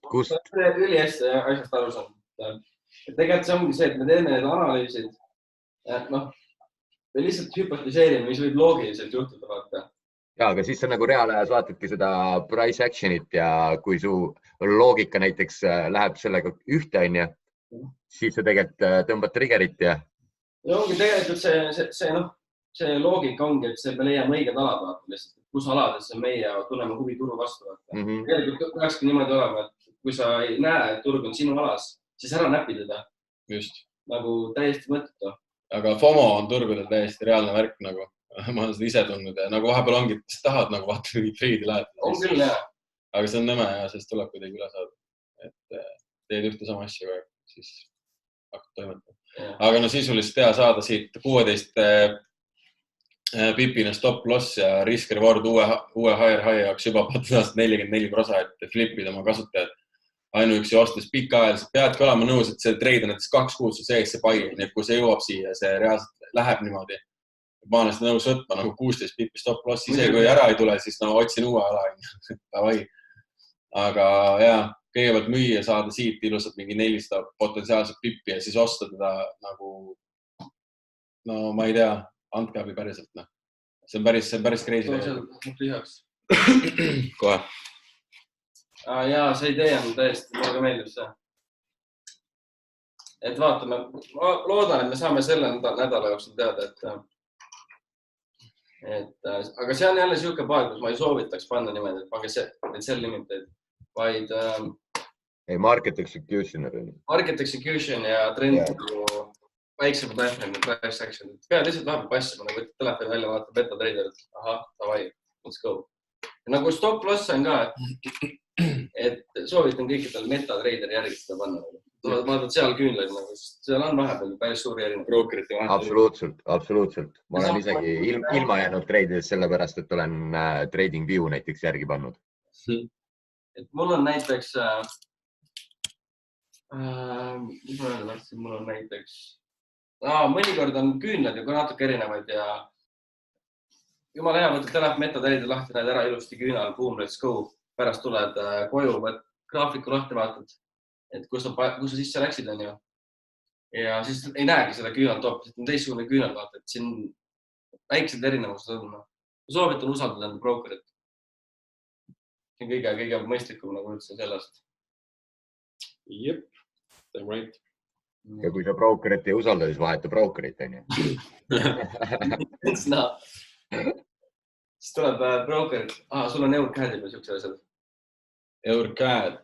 kust. Üli hästi asjast aru saanud. Tegelikult see ongi see, et me teeme need analüüsid. Noh, me lihtsalt hüpotiseerime, mis võib loogiliselt juhtuda, vaata. Ja, aga siis sa nagu reaalajas vaatadki seda price action'it ja kui su loogika näiteks läheb sellega ühte, siis sa tegelikult tõmbad triggerit ja... Ja ongi tegelikult see loogika ongi, et me leiame õiged alad, vaata lihtsalt, kus aladesse meie tunneme huvi turu vastu. Tegelikult peakski niimoodi olema, et kui sa ei näe, et turg on sinu alas, siis ära näpi teda. Just. Nagu täiesti mõttetu. Aga FOMO on turgudel täiesti reaalne värk nagu. Ma olen seda ise tundnud ja nagu vahepeal ongi, et tahad nagu vaata mingi treidi lähetada. On küll, jah. Aga see on nõme ja sellest tuleb kuidagi üle saada. Et teed ühte sama asja, siis hakkad toimetama. Aga no sisuliselt hea saada siit 16 pipine stop loss ja risk reward uue higher high jaoks juba patud 44%, et flipid oma kasutajad. Ainuüksi ostes pikaajaliselt peadki olema nõus, et see treid on näiteks 2 kuud sees see pai, nii et kui see jõuab siia, see reaalselt läheb niimoodi. Ma olen seda nõus võtma nagu 16 pipi stop loss, ise kui ära ei tule, siis no otsin uue ala. Aga jah, kõigepealt müüa saada siit ilusalt mingi 400 potentsiaalset pipi ja siis osta teda nagu, no ma ei tea, andke abi päriselt. No. See on päris crazy. Kohe. Jaa, see idee on täiesti, mulle ka meeldib see. Et vaatame, ma loodan, et me saame selle nädala jooksul teada, aga see on jälle siuke paar, kus ma ei soovitaks panna niimoodi, et pange sell limited, vaid market execution. Market execution ja trend väiksema timeframe price action. Pead lihtsalt vahepeal passima, nagu võtad telefoni välja, vaatab beta trader, et aha, davai, let's go. Ja nagu stop loss on ka, et soovitan kõikidel metatraideri järgi seda panna. Vaatad seal küünlaid, seal on vahepeal päris suuri erinevad brokerite vahepeal. Absoluutselt. Ma olen isegi ilma jäänud treidides sellepärast, et olen trading view näiteks järgi pannud. Et mul on näiteks, mis ma öelda tahtsin, mul on näiteks, mõnikord on küünlad ja natuke erinevaid ja jumala hea, võtad telefon metatraideri lahti, näed ära ilusti küünal, boom, let's go. Pärast tuled koju, graafiku lahti vaatad, et kus sa sisse läksid, on ju. Ja siis ei näegi seda küünal top, et on teistsugune küünal vaata, et siin väiksed erinevused on. Soovitan usaldada enda brokerit. See on kõige mõistlikum nagu üldse sellest. Jep, that's right. Ja kui sa brokerit ei usalda, siis vaheta brokerit, on ju. Siis tuleb broker, sul on EUR-CAD juba siukse asjad. EUR-CAD,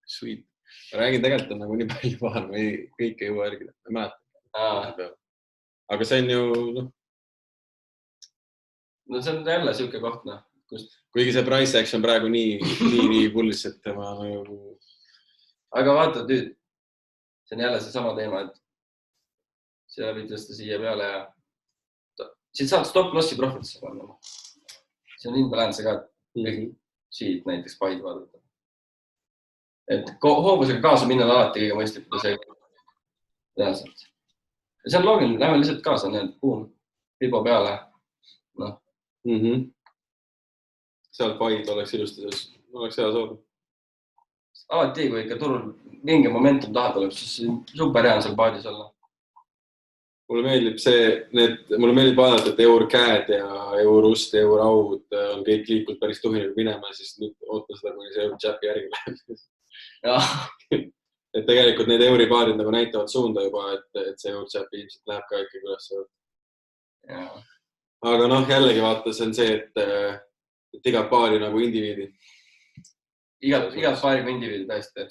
sweet. Ma räägin tegelikult on nagu nii palju vahel, ma kõik ei jõua järgida, ma mäletan. Aga see on ju, noh. No see on jälle siuke koht, noh. Kuigi see price action praegu nii pullis, et ma nagu... Aga vaata nüüd, see on jälle see sama teema, et see võid tõsta siia peale ja siit saad stop lossi profitisse panna. See on imbalance ka, siit näiteks paid vaadata. Et hoobusega kaasa minna alati kõige mõistlikult see reaalselt. See on loogiline, lähme lihtsalt kaasa, nii et boom, pibo peale. Noh, Sealt Paid oleks ilusti selles, oleks hea saada. Alati, kui ikka turul mingi momentum taha tuleb, siis super hea on seal paadis olla. Mulle meeldib vaadata, et Eurcad ja Eurust ja Euraud on kõik liikult päris tuhiniga minema, siis nüüd ootan seda, kui see Eurochampi järgi läheb. Et tegelikult need euripaarid nagu näitavad suunda juba, et see Eurochamp ilmselt läheb ka ikkagi üles. Aga jällegi vaata, see on see, et igat paari nagu indiviidi. Igat paari kui indiviidi tõesti.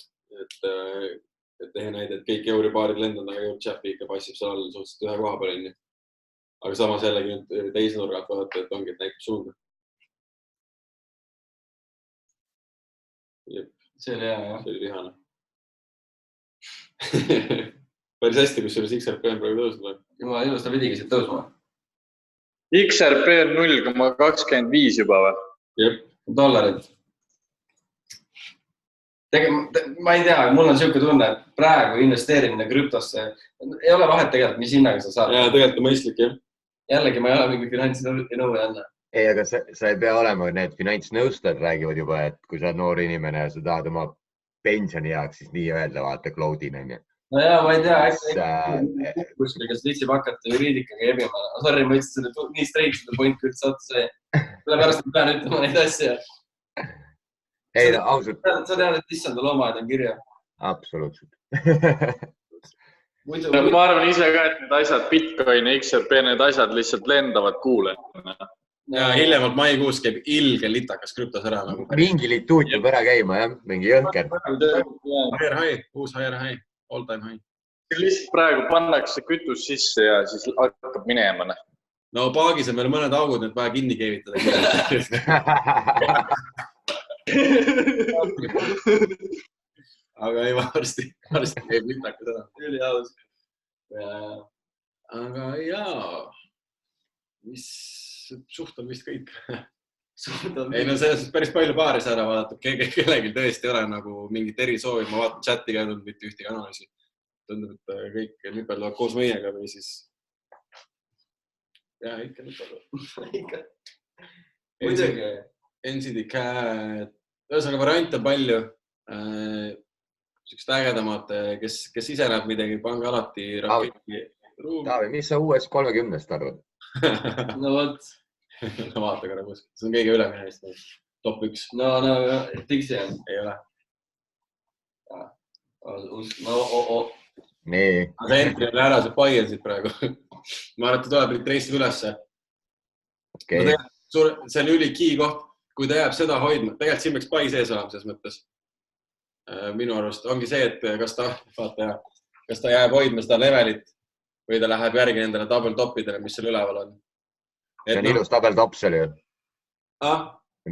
Et tehe näide, et kõik euripaarid lendavad, aga Eurochampi ikka passib seal all suhteliselt ühe koha peal. Aga samas jällegi nüüd teise nurgalt vaadata, et ongi, et näitab suunda. See oli hea, jah. See oli vihane. Päris hästi, kus selles XRP on praegu tõusnud. Jumala ilus, ta pidigi siit tõusma. XRP on 0,25 juba või? Jep. Dollarid. Ma ei tea, mul on siuke tunne, et praegu investeerimine krüptosse ei ole vahet tegelikult, mis hinnaga sa saad. Ja tegelikult on mõistlik, jah. Jällegi, ma ei ole mingi finantsnõujanna. Ei, aga sa ei pea olema, need finantsnõustajad räägivad juba, et kui sa oled noor inimene ja sa tahad oma pensioni jaoks, siis nii öelda vaata cloud'in on ju. No jaa, ma ei tea, kuskil, kas viitsib hakata juriidikaga ebima. Sorry, ma ütlesin selle nii straight seda point küll sattu see. Selle pärast ma pean ütlema neid asja. Ei, ausalt. Sa tead, et issanda loomaaed on kirja. Absoluutselt. Ma arvan ise ka, et need asjad, Bitcoin ja XRP, need asjad lihtsalt lendavad kuule. Ja hiljemalt maikuus käib ilge litakas krüptos ära. Mingi lituut jääb ära käima, jah? Mingi jõnker. Higher high, uus higher high, all time high. Lihtsalt praegu pannakse kütus sisse ja siis hakkab minema. No paagis on meil mõned augud, need vaja kinni keevitada. Aga ei, varsti käib litakas ära. Üli aus. Aga jaa, mis suht on vist kõik. Ei, no selles päris palju paaris ära vaadatud, kellelgi tõesti ei ole nagu mingit erisoovi. Ma vaatan chati käinud mitte ühtegi analüüsi. Tundub, et kõik nipelduvad koos meiega või siis... Jaa, ikka nipelduvad. Ikka. Muidugi. NCD-CAD. Ühesõnaga variante on palju. Sükst ägedamad, kes ise näeb midagi, pange alati raketti. Taavi, mis sa uues 30-st arvad? No võt. No vaata korra kuskil. See on kõige üleminemist. Top 1. No, tiksi on. Ei ole. Nii. Aga entry on ära, see pai on siit praegu. Ma arvan, et ta tuleb retracib ülesse. Okay. See on üli key koht. Kui ta jääb seda hoidma, tegelikult siin peaks pai sees olema selles mõttes. Minu arvust ongi see, et kas ta jääb hoidma seda levelit või ta läheb järgi nendele double topidele, mis seal üleval on. See on ilus double top seal ju.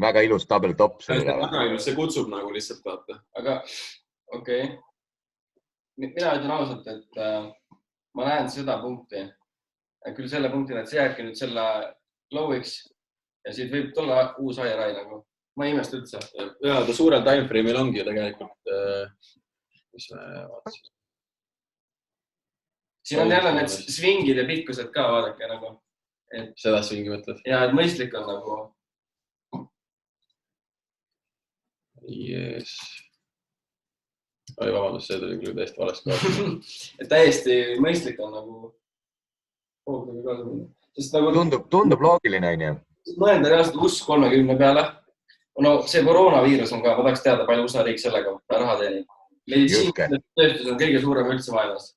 Väga ilus double top seal üleval. See kutsub nagu lihtsalt vaata. Aga okei. Mina ütlen ausalt, et ma näen seda punkti. Küll selle punktina, et see jääbki nüüd selle low-iks ja siit võib tulla uus higher high nagu. Ma ei imesta üldse. Ja ta suurel timeframe'il ongi ju tegelikult, mis me vaatasin. Siin on jälle need swingid ja pikkused ka, vaadake nagu. Seda swingi mõtled? Ja, et mõistlik on nagu. Yes. Oi, vabandust, see tuli küll täiesti valest kohast. Täiesti mõistlik on nagu. Tundub loogiline, on ju? Mõelda reaalselt usk 30 peale. No see koroonaviirus on ka, ma tahaks teada, palju USA riik sellega raha teenib. Meditsiinitööstus on kõige suurem üldse maailmas.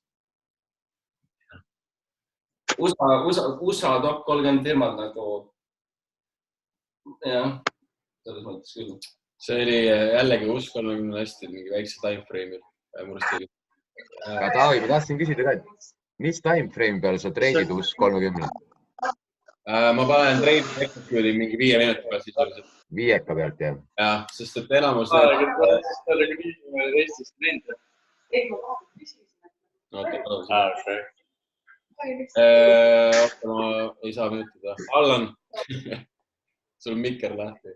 USA top 30 firmad nagu, jah, selles mõttes küll. See oli jällegi usk 30 hästi mingi väikse timeframe'il. Aga Taavi, ma tahtsin küsida ka, et mis timeframe peal sa treidid usk 30? Ma panen trade execute'i mingi 5 minuti peal siis oluliselt. 5 pealt, jah? Jah, sest et enamus... Eestist trende. Ma ei saa minutada. Allan, sul on mikker lahti.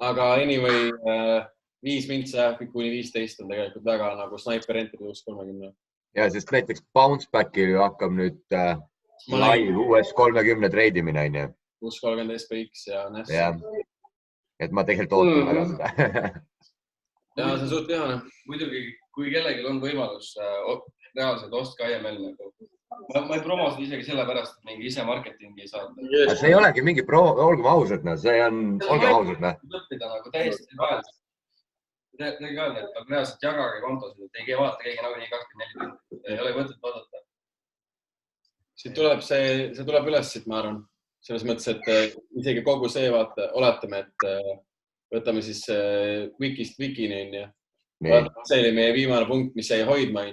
Aga anyway, 5 mintsa kuni 15 on tegelikult väga nagu sniper entry uus 30. Ja, sest näiteks bounce back'i hakkab nüüd live US 30 treidimine on ju. Plus 30 SPX ja NAS. Ja. Et ma tegelikult ootan väga seda. Ja see on suht vihane. Muidugi, kui kellelgi on võimalus reaalselt ostke IML nagu. Ma ei promo seda isegi selle pärast, et mingi ise marketingi saada. See ei olegi mingi olgem ausad, see on, olgem ausad. Õppida nagu täiesti vahelt. Räägi ka, et reaalselt jagage kontosid, et ei vaata keegi nagu nii 24 tundi. Ei ole võtet vaadata. Siit tuleb see tuleb üles siit, ma arvan. Selles mõttes, et isegi kogu see vaata, oletame, et võtame siis Wikist Wikini. See oli meie viimane punkt, mis jäi hoidma.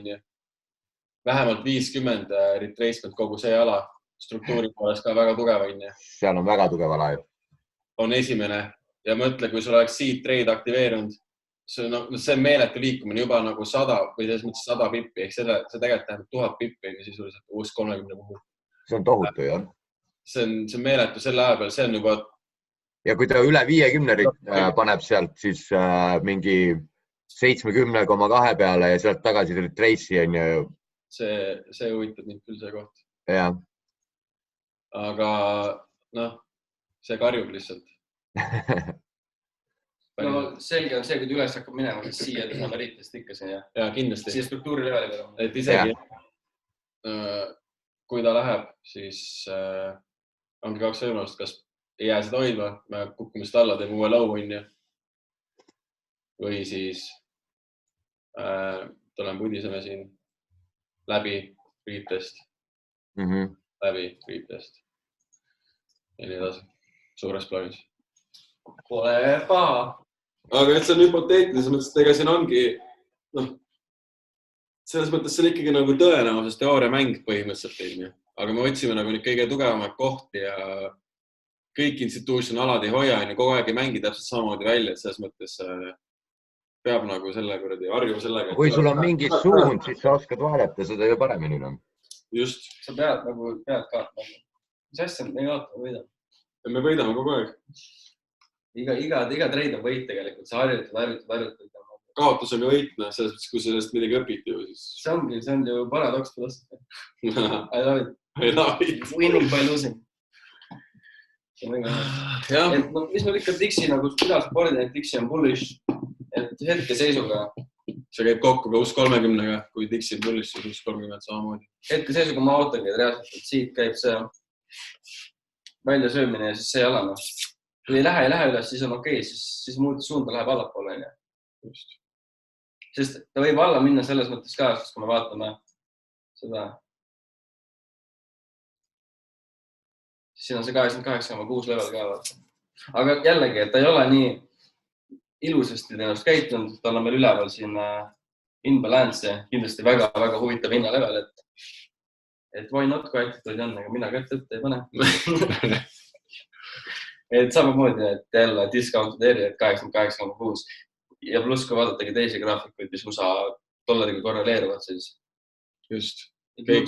Vähemalt 50 retracement kogu see ala. Struktuuri poolest ka väga tugeva. Seal on väga tugeva live. On esimene. Ja mõtle, kui sul oleks siit trade aktiveerunud, see on meeletu liikumine juba nagu 100 või selles mõttes 100 pippi. Ehk see tegelikult tähendab 1000 pippi sisuliselt uus 30 puhul. See on tohutu, jah. See on meeletu selle aja peal. See on juba... Ja kui ta üle 50 paneb sealt, siis mingi 70,2 peale ja sealt tagasi retrace'i on ju. See huvitab mind küll see koht. Ja. Aga see karjub lihtsalt. No selge on see, kui ta üles hakkab minema, siis siia numeriitest ikka see. Ja kindlasti. Siia struktuuri leveli peale. Et isegi, kui ta läheb, siis ongi 2 võimalust, kas ei jää seda hoidma, me kukume seda alla, teeme uue low on ju. Või siis tuleme pudiseme siin läbi riiptest. Läbi riiptest. Ja nii edasi. Suures plaanis. Pole paha. Aga et see on hüpoteetiline, mõttes, et ega siin ongi, selles mõttes see on ikkagi nagu tõenäosus teooria mäng põhimõtteliselt. Aga me otsime nagu nüüd kõige tugevamaid kohti ja kõik institutsionalad ei hoia ja kogu aeg ei mängi täpselt samamoodi välja, et selles mõttes peab nagu selle kuradi harjuma sellega. Kui sul on mingi suund, siis sa oskad vaadata seda ju paremini. Just. Sa pead kaotama. Mis asja me kaotame võidame? Me võidame kogu aeg. Iga treid on võit tegelikult. Sa harjutad. Kaotus on ju võitna, selles mõttes, kui sellest midagi õpiti ju siis. See on ju paradoks philosophy. I love it. Winning by losing. Mis meil ikka Dixi nagu finaalspordi, et Dixi on bullish, et hetkeseisuga. See käib kokku ka uus 30-ga, kui Dixi on bullish, siis uus 30 samamoodi. Hetkeseisuga ma ootangi, et reaalselt, et siit käib see välja söömine ja siis see alama. Kui ei lähe üles, siis on okei, siis muud suunda läheb allapoole. Just. Sest ta võib alla minna selles mõttes ka, sest kui me vaatame seda, siis siin on see 88,6 level ka vaata. Aga jällegi, et ta ei ole nii ilusasti teenust käitunud, tal on meil üleval siin inbalance, kindlasti väga-väga huvitav hinnalevel, et why not kui attitude on, aga mina kätt ette ei pane. Et samamoodi, et jälle discounted area, et 88,6 ja pluss kui vaadatagi teisi graafikuid, mis USA dollariga korreleeruvad, siis just. Käib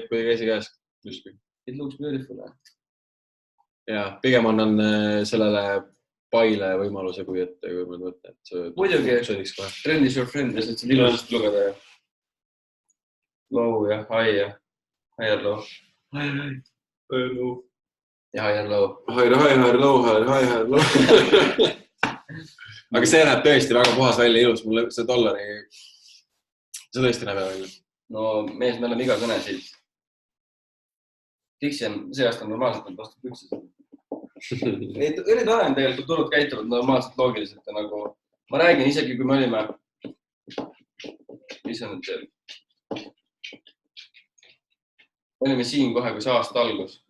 kui käsi käes. It looks beautiful. Ja pigem annan sellele paile võimaluse, kui ette võtta. Muidugi, trend is your friend, ja see ilusasti lugeda. Low ja high ja higher low. Higher low. Ja higher low. Higher low. Aga see näeb tõesti väga puhas välja ilus. Mulle see dollari, see tõesti näeb välja. No mees, me oleme iga kõne siit. Dixi on see aasta normaalselt, et vastu püksis. Üli tore on tegelikult, turud käituvad normaalselt loogiliselt ja nagu ma räägin isegi, kui me olime siin kohe, kui see aasta algus.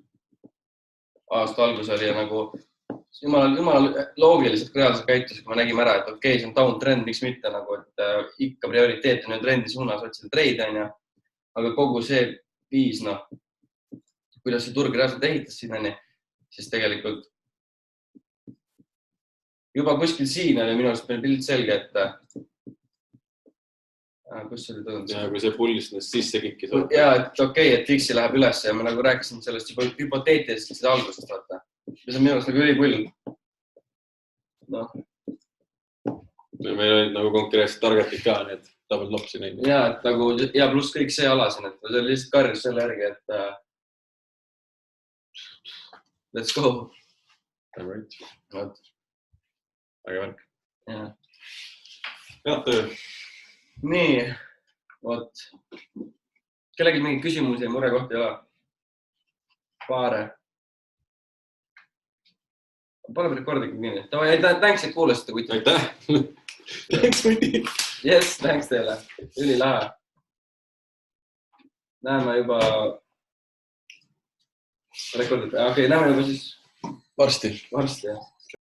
Aasta algus oli nagu jumala loogiliselt reaalselt käitus, kui me nägime ära, et okei, see on down trend, miks mitte nagu, et ikka prioriteet on trendi suunas otsida treide, aga kogu see viis, kuidas see turg reaalselt ehitas siin, siis tegelikult juba kuskil siin oli minu arust meil pilt selge, et kus see oli tõund? Ja kui see pullist sisse kikkis. Ja, et okei, et Dixi läheb üles ja me nagu rääkisime sellest juba hüpoteetiliselt algusest, vaata. Ja see on minu arust nagu ülipull. Meil olid nagu konkreetselt targetid ka, nii et double lopsi neid. Ja, et nagu, ja pluss kõik see ala siin, et see oli lihtsalt karjus selle järgi, et Let's go. Vaat. Väga värk. Ja. Head töö. Nii, vot. Kellegi mingi küsimusi ja mure kohta ei ole? Paare. Pane rekordiga kinni. Thanks, et kuulasite, kuti. Aitäh. Thanks, kuti. Yes, thanks teile. Üli lahe. Näeme juba rekordit. Okei, näeme juba siis Varsti. varsti.